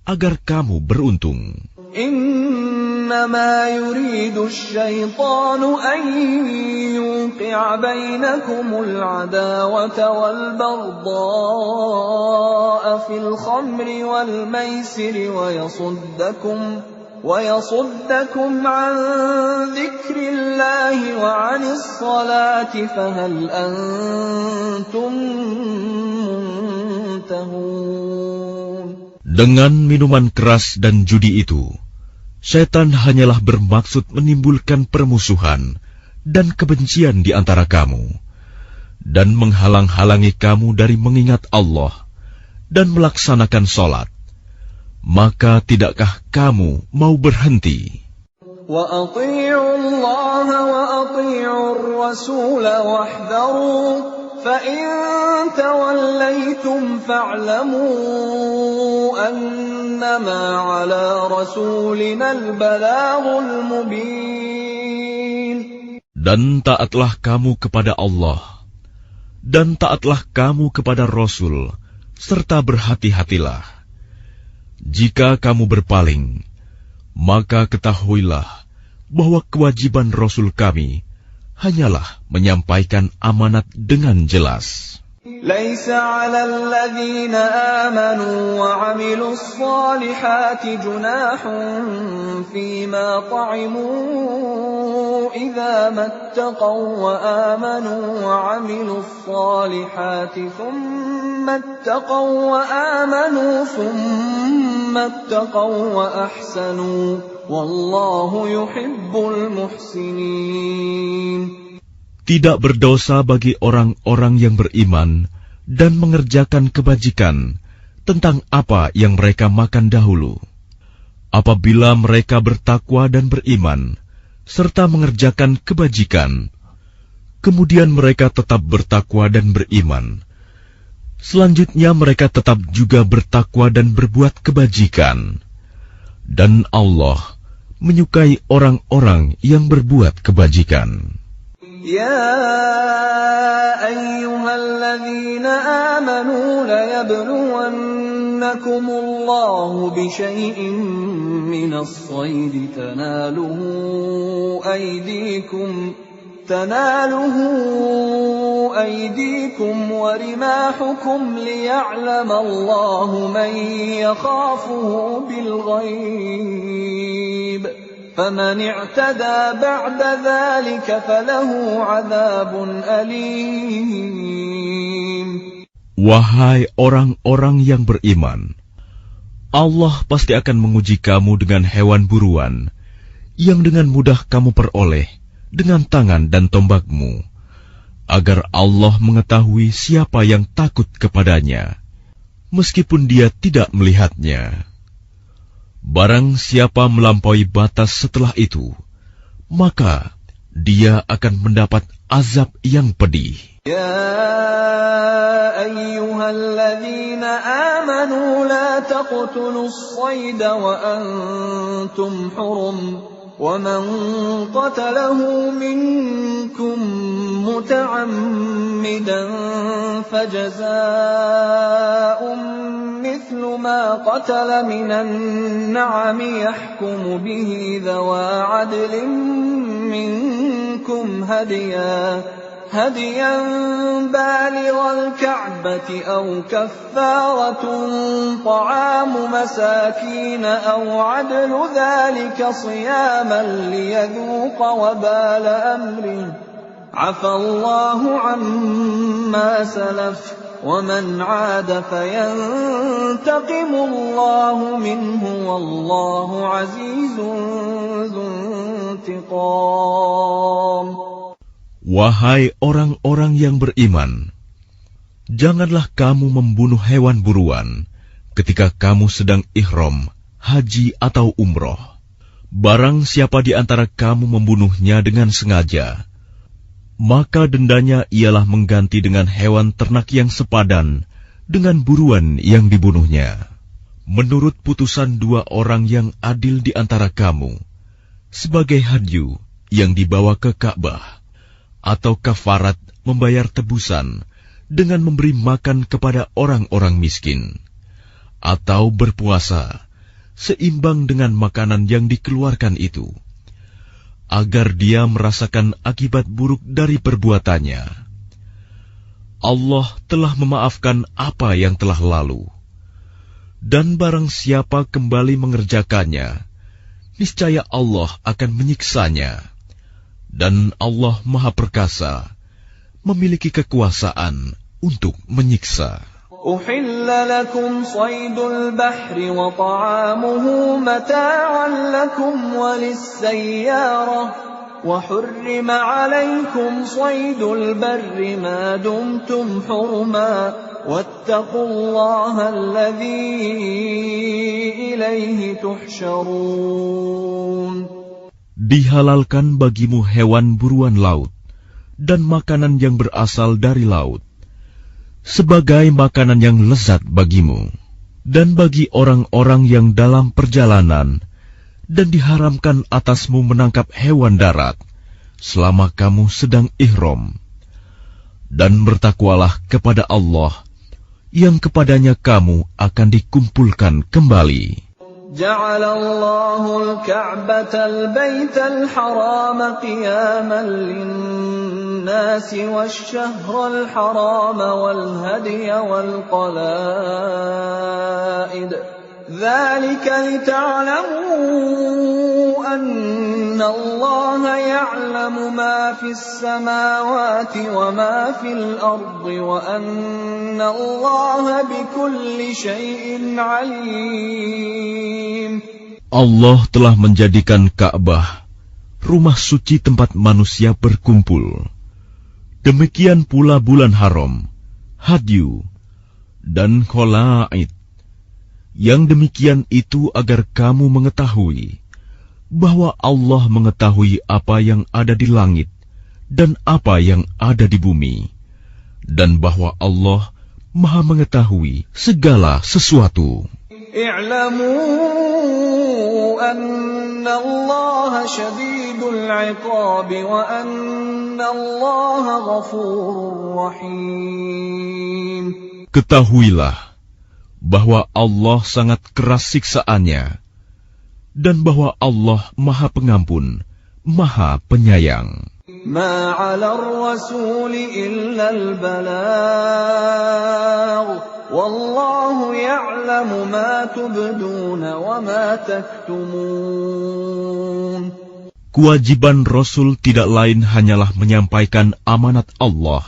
agar kamu beruntung. Innama yuridu asy-syaitanu an yuqi'a bainakumul 'adawata wal baghdha'a fil khamri wal maisiri wa yasuddakum 'an dzikrillahi wa 'anis salati fahal antum muntahun. Dengan minuman keras dan judi itu, setan hanyalah bermaksud menimbulkan permusuhan dan kebencian di antara kamu, dan menghalang-halangi kamu dari mengingat Allah dan melaksanakan sholat. Maka tidakkah kamu mau berhenti? Wa ati'u Allah wa ati'u ar-rasul wahdharu فَإِن تَوَلَّيْتُمْ فَاعْلَمُوا أَنَّمَا عَلَى رَسُولِنَا الْبَلَاغُ الْمُبِينُ. Dan taatlah kamu kepada Allah, dan taatlah kamu kepada Rasul, serta berhati-hatilah. Jika kamu berpaling, maka ketahuilah bahwa kewajiban Rasul kami hanyalah menyampaikan amanat dengan jelas. لَيْسَ عَلَى الَّذِينَ آمَنُوا وَعَمِلُوا الصَّالِحَاتِ جُنَاحٌ فِيمَا طَعِمُوا إِذَا مَا اتَّقَوا وَآمَنُوا وَعَمِلُوا الصَّالِحَاتِ ثُمَّ اتَّقَوا وَآمَنُوا ثُمَّ اتَّقَوا وَأَحْسَنُوا وَاللَّهُ يُحِبُّ الْمُحْسِنِينَ. Tidak berdosa bagi orang-orang yang beriman dan mengerjakan kebajikan tentang apa yang mereka makan dahulu. Apabila mereka bertakwa dan beriman, serta mengerjakan kebajikan, kemudian mereka tetap bertakwa dan beriman. Selanjutnya mereka tetap juga bertakwa dan berbuat kebajikan. Dan Allah menyukai orang-orang yang berbuat kebajikan. يا أيها الذين آمنوا ليبلونكم الله بشيء من الصيد تناله أيديكم ورماحكم ليعلم الله من يخافه بالغيب فمن اعتدى بعد ذلك فله عذاب أليم. Wahai orang-orang yang beriman, Allah pasti akan menguji kamu dengan hewan buruan yang dengan mudah kamu peroleh dengan tangan dan tombakmu, agar Allah mengetahui siapa yang takut kepadanya, meskipun dia tidak melihatnya. Barang siapa melampaui batas setelah itu, maka dia akan mendapat azab yang pedih. يا أيها الذين آمنوا لا تقتلوا الصيد وأنتم حرم ومن قتله منكم متعمدا فجزاء مثل ما قتل من النعم يحكم به ذوى عدل منكم هديا بالغ الكعبة أو كفارة طعام مساكين أو عدل ذلك صياما ليذوق وبال أمره عفى الله عما سلف ومن عاد فينتقم الله منه والله عزيز ذو انتقام. Wahai orang-orang yang beriman, janganlah kamu membunuh hewan buruan ketika kamu sedang ihram, haji atau umroh. Barang siapa di antara kamu membunuhnya dengan sengaja, maka dendanya ialah mengganti dengan hewan ternak yang sepadan dengan buruan yang dibunuhnya. Menurut putusan dua orang yang adil di antara kamu, sebagai hadyu yang dibawa ke Ka'bah, atau kafarat membayar tebusan dengan memberi makan kepada orang-orang miskin, atau berpuasa seimbang dengan makanan yang dikeluarkan itu, agar dia merasakan akibat buruk dari perbuatannya. Allah telah memaafkan apa yang telah lalu, dan barang siapa kembali mengerjakannya, niscaya Allah akan menyiksanya. Dan Allah Maha Perkasa, memiliki kekuasaan untuk menyiksa. أحل لكم صيد البحر وطعامه متاعا لكم وللسيارة وحرم عليكم صيد البر ما دمتم حرما واتقوا الله الذي إليه تحشرون. Dihalalkan bagimu hewan buruan laut dan makanan yang berasal dari laut, sebagai makanan yang lezat bagimu, dan bagi orang-orang yang dalam perjalanan, dan diharamkan atasmu menangkap hewan darat selama kamu sedang ihram. Dan bertakwalah kepada Allah, yang kepadanya kamu akan dikumpulkan kembali. جعل الله الكعبة البيت الحرام قياما للناس والشهر الحرام والهدي والقلائد ذلك لتعلموا أن الله يعلم ما في السماوات وما في الأرض وأن الله بكل شيء عليم. Allah telah menjadikan Ka'bah rumah suci tempat manusia berkumpul. Demikian pula bulan haram, hadyu, dan kholaid. Yang demikian itu agar kamu mengetahui bahwa Allah mengetahui apa yang ada di langit dan apa yang ada di bumi, dan bahwa Allah Maha mengetahui segala sesuatu. I'lamu anna Allah syadidul 'iqab wa anna Allah ghafurur rahim. Ketahuilah bahwa Allah sangat keras siksaannya, dan bahwa Allah Maha Pengampun, Maha Penyayang. Ma 'alal rasuli illa al-balagh, wallahu ya'lamu ma tubduna wa ma taktumun. Kewajiban Rasul tidak lain hanyalah menyampaikan amanat Allah,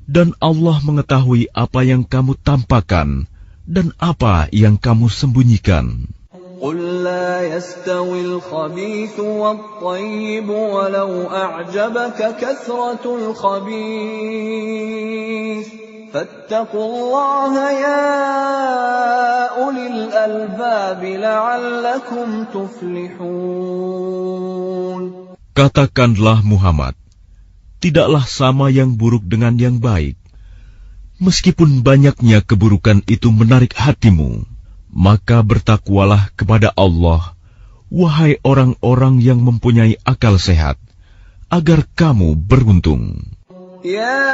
dan Allah mengetahui apa yang kamu tampakkan dan apa yang kamu sembunyikan. قل لا يستوي الخبيث والطيب ولو أعجبك كثرة الخبيث فاتقوا الله يا أولي الألباب لعلكم تفلحون. Katakanlah Muhammad, tidaklah sama yang buruk dengan yang baik. Meskipun banyaknya keburukan itu menarik hatimu, maka bertakwalah kepada Allah, wahai orang-orang yang mempunyai akal sehat, agar kamu beruntung. Ya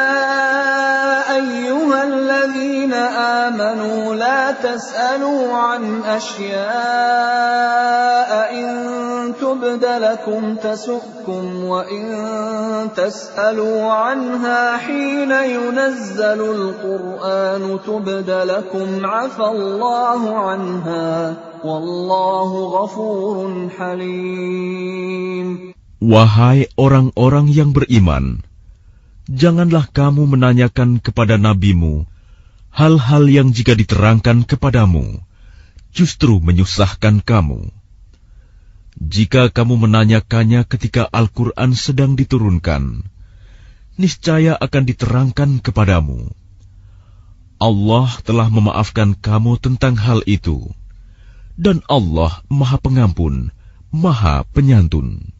ayyuhalladzina amanu la tas'alu an asya'a in tubda lakum tasukkum wa in tas'alu anha hina yunazzalul qur'anu tubda lakum 'afallahu anha wallahu ghafurun halim. Wahai orang-orang yang beriman, janganlah kamu menanyakan kepada nabimu hal-hal yang jika diterangkan kepadamu justru menyusahkan kamu. Jika kamu menanyakannya ketika Al-Quran sedang diturunkan, niscaya akan diterangkan kepadamu. Allah telah memaafkan kamu tentang hal itu, dan Allah Maha Pengampun, Maha Penyantun.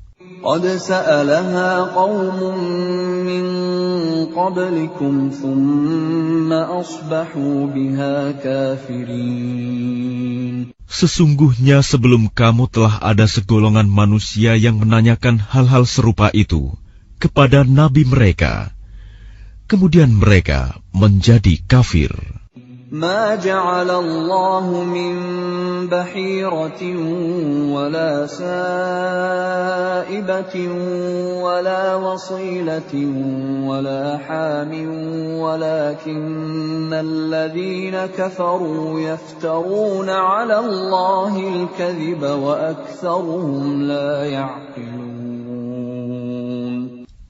قد سألها قوم من قبلكم ثم أصبحوا بها كافرين. Sesungguhnya sebelum kamu telah ada segolongan manusia yang menanyakan hal-hal serupa itu kepada nabi mereka, kemudian mereka menjadi kafir. ما جعل الله من بحيرة ولا سائبة ولا وصيلة ولا حام ولكن الذين كفروا يفترون على الله الكذب وأكثرهم لا يعقلون.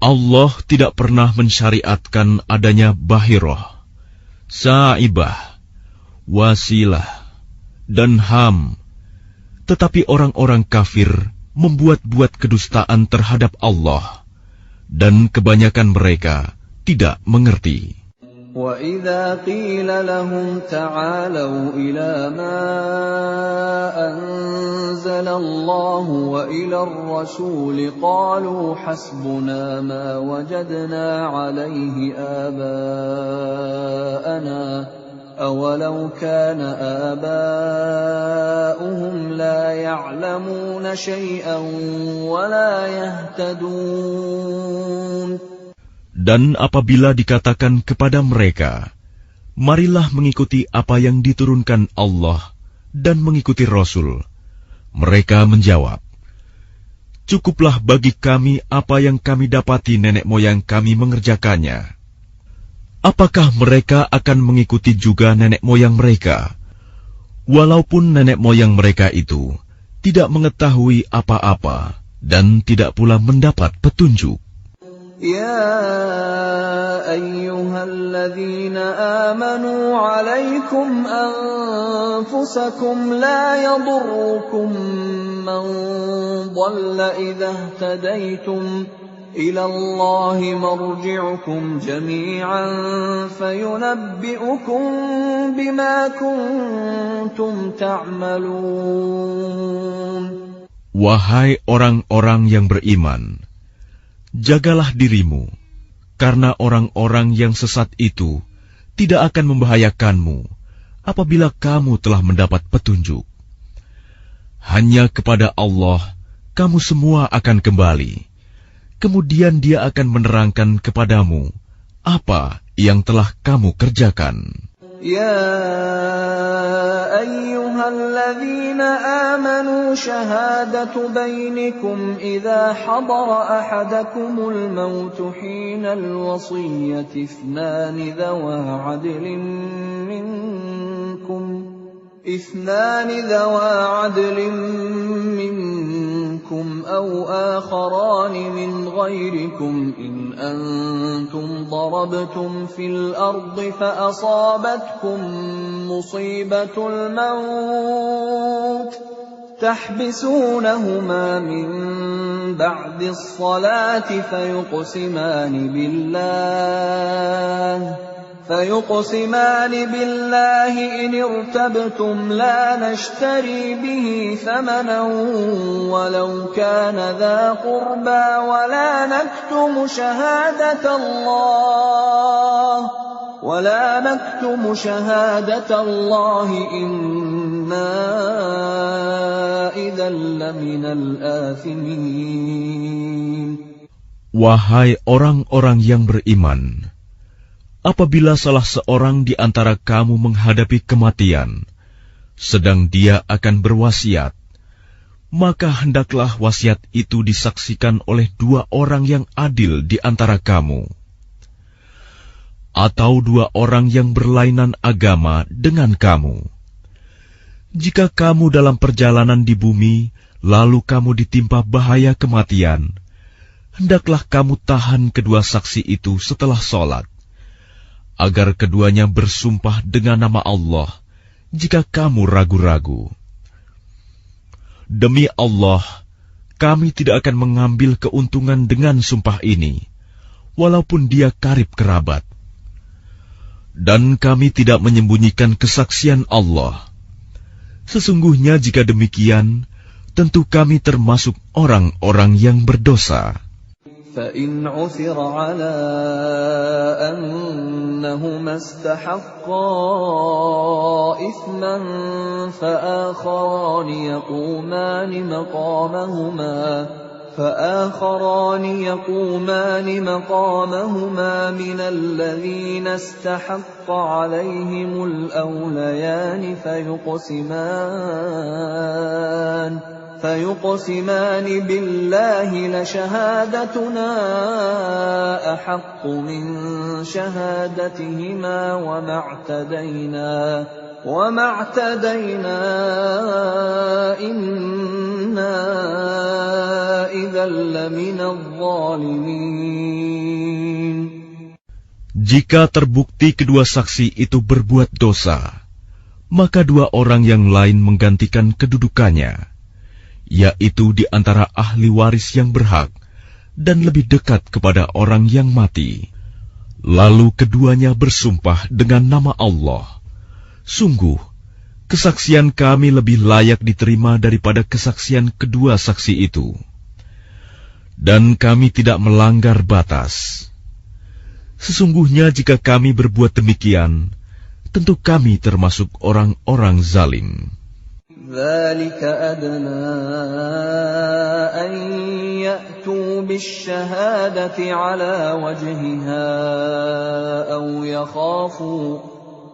Allah tidak pernah mensyariatkan adanya bahirah, sa'ibah, wasilah, dan ham. Tetapi orang-orang kafir membuat-buat kedustaan terhadap Allah, dan kebanyakan mereka tidak mengerti. وَإِذَا قِيلَ لَهُمْ تَعَالَوْا إِلَى مَا أَنزَلَ اللَّهُ وَإِلَى الرَّسُولِ قَالُوا حَسْبُنَا مَا وَجَدْنَا عَلَيْهِ آبَاءَنَا أَوَلَوْ كَانَ آبَاؤُهُمْ لَا يَعْلَمُونَ شَيْئًا وَلَا يَهْتَدُونَ. Dan apabila dikatakan kepada mereka, marilah mengikuti apa yang diturunkan Allah dan mengikuti Rasul, mereka menjawab, cukuplah bagi kami apa yang kami dapati nenek moyang kami mengerjakannya. Apakah mereka akan mengikuti juga nenek moyang mereka, walaupun nenek moyang mereka itu tidak mengetahui apa-apa dan tidak pula mendapat petunjuk? يا أيها الذين آمنوا عليكم أنفسكم لا يضركم من ضل إذا اهتديتم إلى الله مرجعكم جميعا فينبئكم بما كنتم تعملون. Wahai orang-orang yang beriman, jagalah dirimu, karena orang-orang yang sesat itu tidak akan membahayakanmu apabila kamu telah mendapat petunjuk. Hanya kepada Allah kamu semua akan kembali, kemudian Dia akan menerangkan kepadamu apa yang telah kamu kerjakan. يا أيها الذين آمنوا شهادة بينكم إذا حضر أحدكم الموت حين الوصية اثنان ذوى عدل منكم أو آخران من غيركم إن أنتم ضربتم في الأرض فأصابتكم مصيبة الموت تحبسونهما من بعد الصلاة فيقسمان بالله إن ارتبتم لا نشتري به ثمنا ولو كان ذا قربى ولا نكتم شهادة الله إنا إذا لمن الآثمين. Wahai orang-orang yang beriman, apabila salah seorang di antara kamu menghadapi kematian, sedang dia akan berwasiat, maka hendaklah wasiat itu disaksikan oleh dua orang yang adil di antara kamu, atau dua orang yang berlainan agama dengan kamu. Jika kamu dalam perjalanan di bumi, lalu kamu ditimpa bahaya kematian, hendaklah kamu tahan kedua saksi itu setelah sholat, agar keduanya bersumpah dengan nama Allah jika kamu ragu-ragu. Demi Allah, kami tidak akan mengambil keuntungan dengan sumpah ini, walaupun dia karib kerabat. Dan kami tidak menyembunyikan kesaksian Allah. Sesungguhnya jika demikian, tentu kami termasuk orang-orang yang berdosa. فَإِنْ عُثِرَ عَلَىٰ أَنَّهُمَا اسْتَحَقَّا إِثْمًا فآخران يقومان مقامهما من الذين استحق عليهم الأوليان فيقسمان بالله لشهادتنا أحق من شهادتهما وما اعتدينا إنا إذا لمن الظالمين. Jika terbukti kedua saksi itu berbuat dosa, maka dua orang yang lain menggantikan kedudukannya, yaitu di antara ahli waris yang berhak dan lebih dekat kepada orang yang mati. Lalu keduanya bersumpah dengan nama Allah, "Sungguh, kesaksian kami lebih layak diterima daripada kesaksian kedua saksi itu. Dan kami tidak melanggar batas. Sesungguhnya jika kami berbuat demikian, tentu kami termasuk orang-orang zalim." ذلك أدنى أن يأتوا بالشهادة على وجهها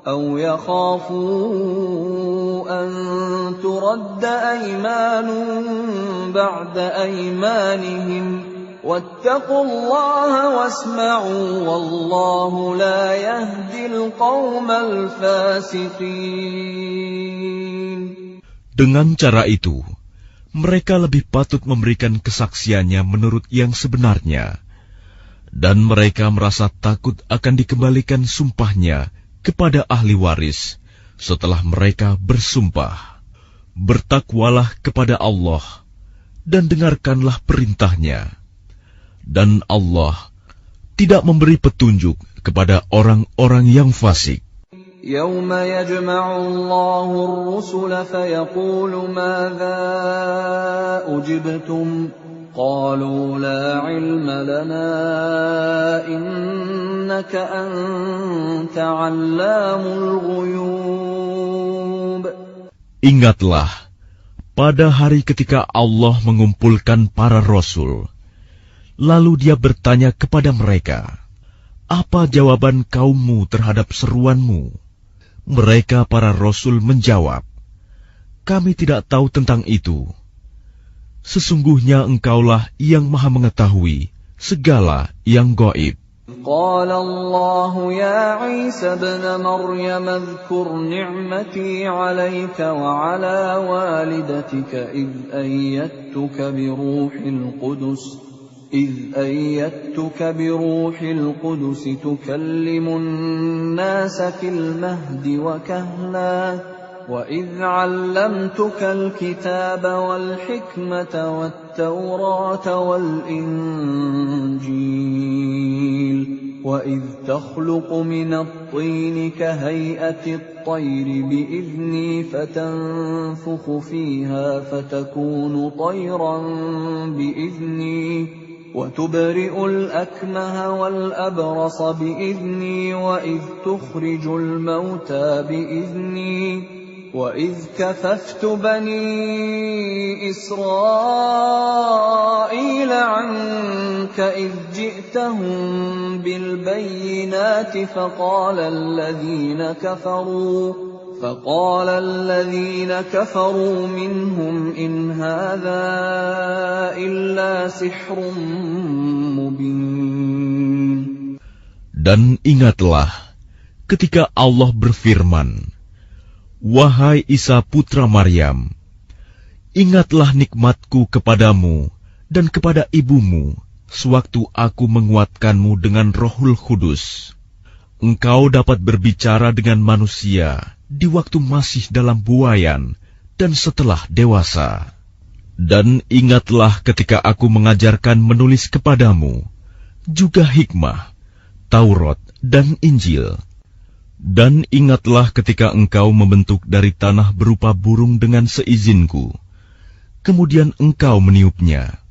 أو يخافوا أن ترد أيمان بعد أيمانهم واتقوا الله واسمعوا والله لا يهدي القوم الفاسقين. Dengan cara itu, mereka lebih patut memberikan kesaksiannya menurut yang sebenarnya, dan mereka merasa takut akan dikembalikan sumpahnya kepada ahli waris setelah mereka bersumpah. Bertakwalah kepada Allah dan dengarkanlah perintahnya, dan Allah tidak memberi petunjuk kepada orang-orang yang fasik. يوم يجمع الله الرسل فيقول ماذا أجبتم قالوا لا علم لنا إنك أنت علام الغيوب. Ingatlah, pada hari ketika Allah mengumpulkan para rasul, lalu Dia bertanya kepada mereka, "Apa jawaban kaummu terhadap seruanmu?" Mereka para rasul menjawab, "Kami tidak tahu tentang itu. Sesungguhnya Engkaulah yang Maha Mengetahui segala yang gaib." قال الله يا عيسى ابن مريم اذكر نعمتي عليك وعلى والدتك إذ أيدتك بروح القدس تكلم الناس في المهد وكهلا وإذ علمتك الكتاب والحكمة والتوراة والإنجيل وإذ تخلق من الطين كهيئة الطير بإذني فتنفخ فيها فتكون طيرا بإذني وتبرئ الأكمه والأبرص بإذني وإذ تخرج الموتى بإذني وإذ كففت بني إسرائيل عنك إذ جئتهم بالبينات فقال الذين كفروا منهم إن هذا إلا سحر مبين. Dan ingatlah ketika Allah berfirman, "Wahai Isa putra Maryam, ingatlah nikmatku kepadamu dan kepada ibumu sewaktu aku menguatkanmu dengan Rohul Kudus. Engkau dapat berbicara dengan manusia di waktu masih dalam buayan dan setelah dewasa. Dan ingatlah ketika aku mengajarkan menulis kepadamu, juga hikmah, Taurat dan Injil. Dan ingatlah ketika engkau membentuk dari tanah berupa burung dengan seizinku, kemudian engkau meniupnya,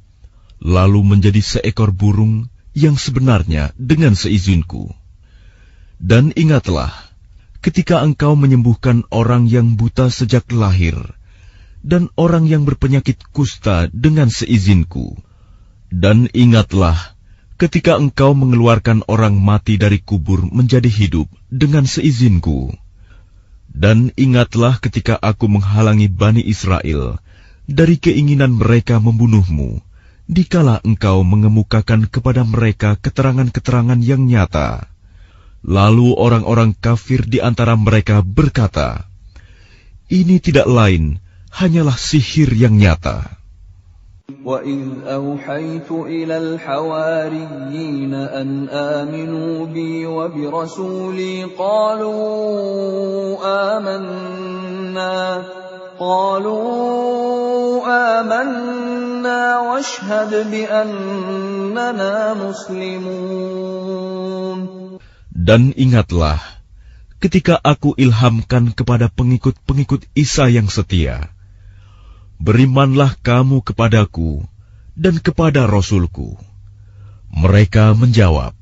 lalu menjadi seekor burung yang sebenarnya dengan seizinku. Dan ingatlah ketika engkau menyembuhkan orang yang buta sejak lahir, dan orang yang berpenyakit kusta dengan seizinku. Dan ingatlah ketika engkau mengeluarkan orang mati dari kubur menjadi hidup dengan seizinku. Dan ingatlah ketika aku menghalangi Bani Israel dari keinginan mereka membunuhmu, dikala engkau mengemukakan kepada mereka keterangan-keterangan yang nyata. Lalu orang-orang kafir di antara mereka berkata, "Ini tidak lain, hanyalah sihir yang nyata." وَإِذْ أَوْحَيْتُ إِلَى الْحَوَارِيِّينَ أَنْ آمِنُوا بِي وَبِرَسُولِي قَالُوا آمَنَّا وَاشْهَدْ بِأَنَّنَا مُسْلِمُونَ. Dan ingatlah, ketika aku ilhamkan kepada pengikut-pengikut Isa yang setia, berimanlah kamu kepadaku dan kepada Rasulku. Mereka menjawab,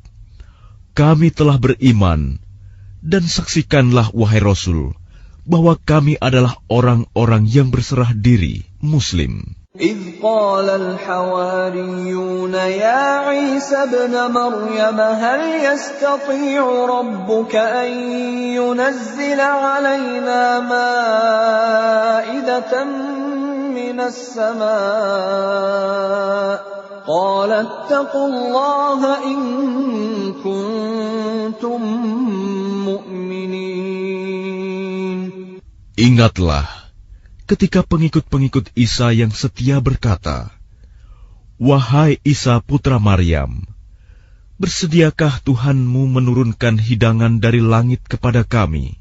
kami telah beriman, dan saksikanlah wahai Rasul, bahwa kami adalah orang-orang yang berserah diri, Muslim. إذ قال الحواريون يا عيسى ابن مريم هل يستطيع ربك أن ينزل علينا مائدة من السماء قال اتقوا الله إن كنتم مؤمنين. Ingatlah ketika pengikut-pengikut Isa yang setia berkata, wahai Isa putra Maryam, bersediakah Tuhanmu menurunkan hidangan dari langit kepada kami?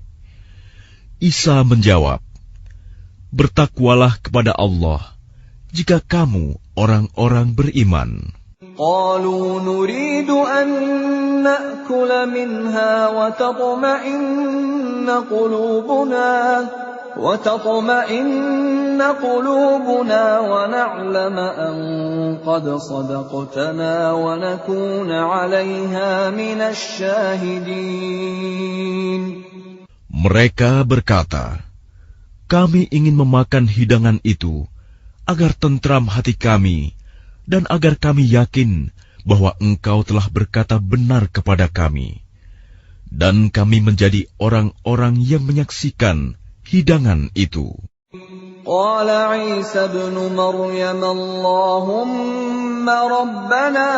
Isa menjawab, bertakwalah kepada Allah jika kamu orang-orang beriman. قالوا نريد أن نأكل منها وتطمئن قلوبنا ونعلم أن قد صدقتنا ونكون عليها من الشاهدين. Mereka berkata, kami ingin memakan hidangan itu agar tentram hati kami dan agar kami yakin bahwa Engkau telah berkata benar kepada kami, dan kami menjadi orang-orang yang menyaksikan hidangan itu. قال عيسى ابن مريم اللهم ربنا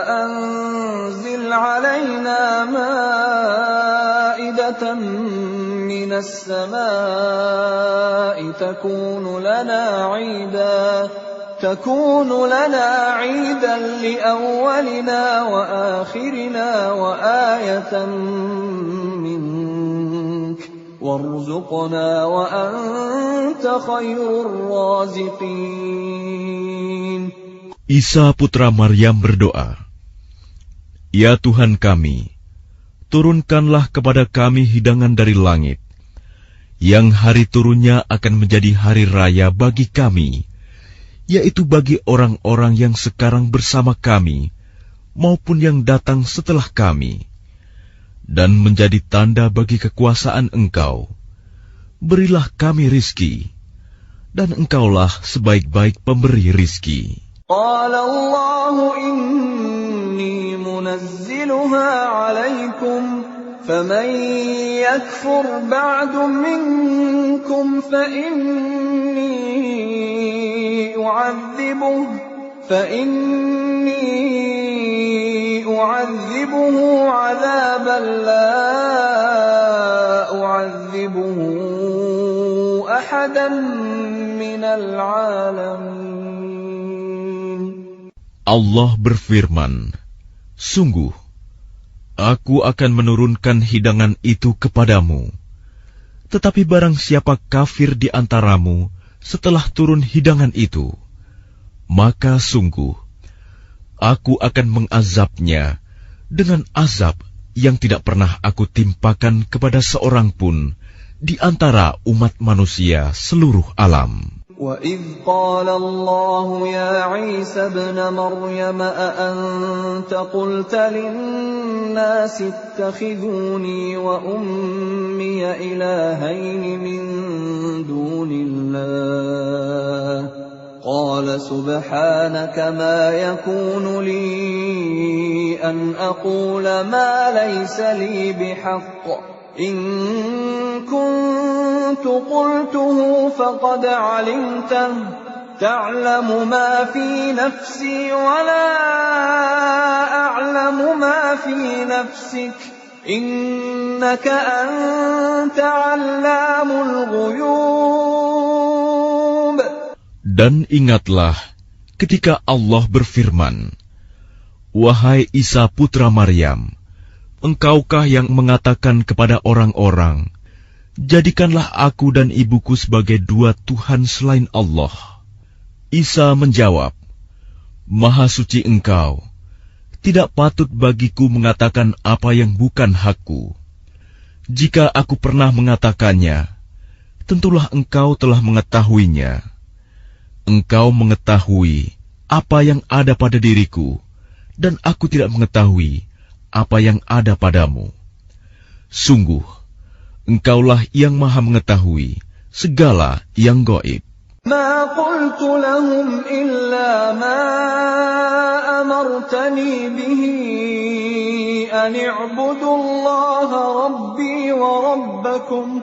أنزل علينا مائدة من السماء تكون لنا عيدا لأولنا وآخرنا وآية منك وارزقنا وأنت خير الرازقين. Isa putra Maryam berdoa, ya Tuhan kami, turunkanlah kepada kami hidangan dari langit, yang hari turunnya akan menjadi hari raya bagi kami, yaitu bagi orang-orang yang sekarang bersama kami, maupun yang datang setelah kami, dan menjadi tanda bagi kekuasaan Engkau. Berilah kami rizki, dan Engkaulah sebaik-baik pemberi rizki. قال الله إني منزلها عليكم فمن يكفر بعد منكم فإني أعذبه عذابا لا أعذبه أحدا من العالمين. Allah berfirman, sungguh, aku akan menurunkan hidangan itu kepadamu. Tetapi barang siapa kafir di antaramu setelah turun hidangan itu, maka sungguh, aku akan mengazabnya dengan azab yang tidak pernah aku timpakan kepada seorang pun di antara umat manusia seluruh alam. وَإِذْ قَالَ اللَّهُ يَا عِيسَى ابْنَ مَرْيَمَ أَأَنْتَ قُلْتَ لِلنَّاسِ اتَّخِذُونِي وَأُمِّيَ إِلَٰهَيْنِ مِن دُونِ اللَّهِ قَالَ سُبْحَانَكَ مَا يَكُونُ لِي أَنْ أَقُولَ مَا لَيْسَ لِي بِحَقٍّ إن كنت قلته فقد علمته تعلم ما في نفسي ولا أعلم ما في نفسك إنك أنت علام الغيوب. Dan ingatlah ketika Allah berfirman, wahai Isa putra Maryam, engkaukah yang mengatakan kepada orang-orang, jadikanlah aku dan ibuku sebagai dua Tuhan selain Allah? Isa menjawab, Maha suci Engkau, tidak patut bagiku mengatakan apa yang bukan hakku. Jika aku pernah mengatakannya, tentulah engkau telah mengetahuinya. Engkau mengetahui apa yang ada pada diriku, dan aku tidak mengetahui apa yang ada padamu. Sungguh, engkaulah yang maha mengetahui segala yang gaib. ما قلت لهم إلا ما أمرتني به أن اعبدوا الله ربي وربكم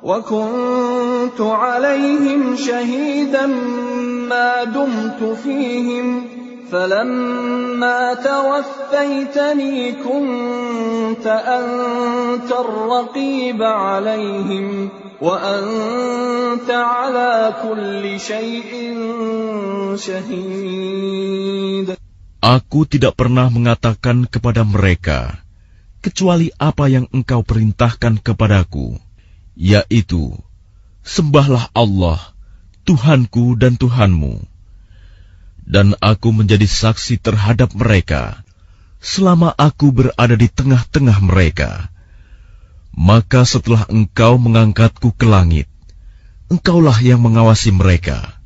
وكنت عليهم شهيدا ما دمت فيهم فلما توفيتني كنت أنت الرقيب عليهم وأنت على كل شيء شهيد. Aku tidak pernah mengatakan kepada mereka kecuali apa yang engkau perintahkan kepadaku, yaitu, sembahlah Allah, Tuhanku dan Tuhanmu. Dan aku menjadi saksi terhadap mereka selama aku berada di tengah-tengah mereka. Maka setelah engkau mengangkatku ke langit, engkaulah yang mengawasi mereka,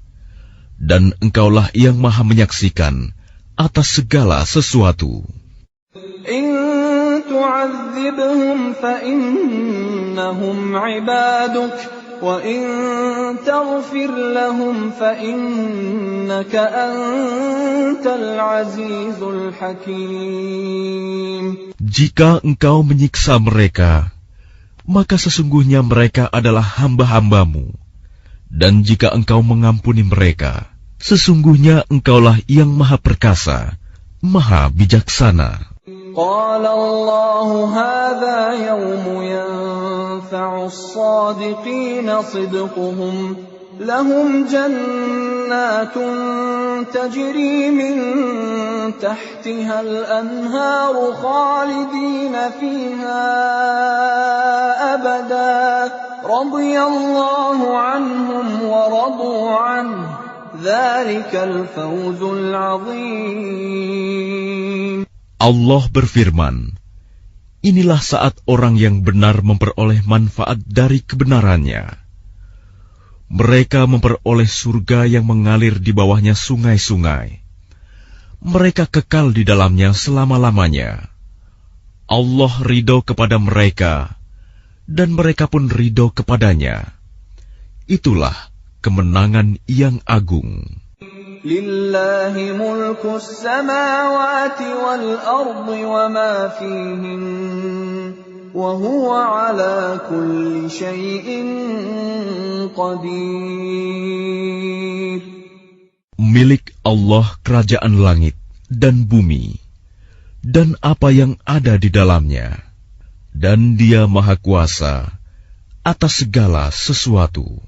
dan engkaulah yang maha menyaksikan atas segala sesuatu. إن تعذبهم فإنهم عبادك وإن تغفر لهم فإنك أنت العزيز الحكيم. Jika engkau menyiksa mereka, maka sesungguhnya mereka adalah hamba-hambamu. Dan jika engkau mengampuni mereka, sesungguhnya engkaulah yang maha perkasa, maha bijaksana. قال الله هذا يوم ينفع الصادقين صدقهم لهم جنات تجري من تحتها الأنهار خالدين فيها أبدا رضي الله عنهم ورضوا عنه ذلك الفوز العظيم. Allah berfirman, inilah saat orang yang benar memperoleh manfaat dari kebenarannya. Mereka memperoleh surga yang mengalir di bawahnya sungai-sungai. Mereka kekal di dalamnya selama-lamanya. Allah ridho kepada mereka, dan mereka pun ridho kepadanya. Itulah kemenangan yang agung. لله ملك السماوات والأرض وما فيهن وهو على كل شيء قدير. Milik Allah kerajaan langit dan bumi, dan apa yang ada di dalamnya, dan Dia Maha Kuasa atas segala sesuatu.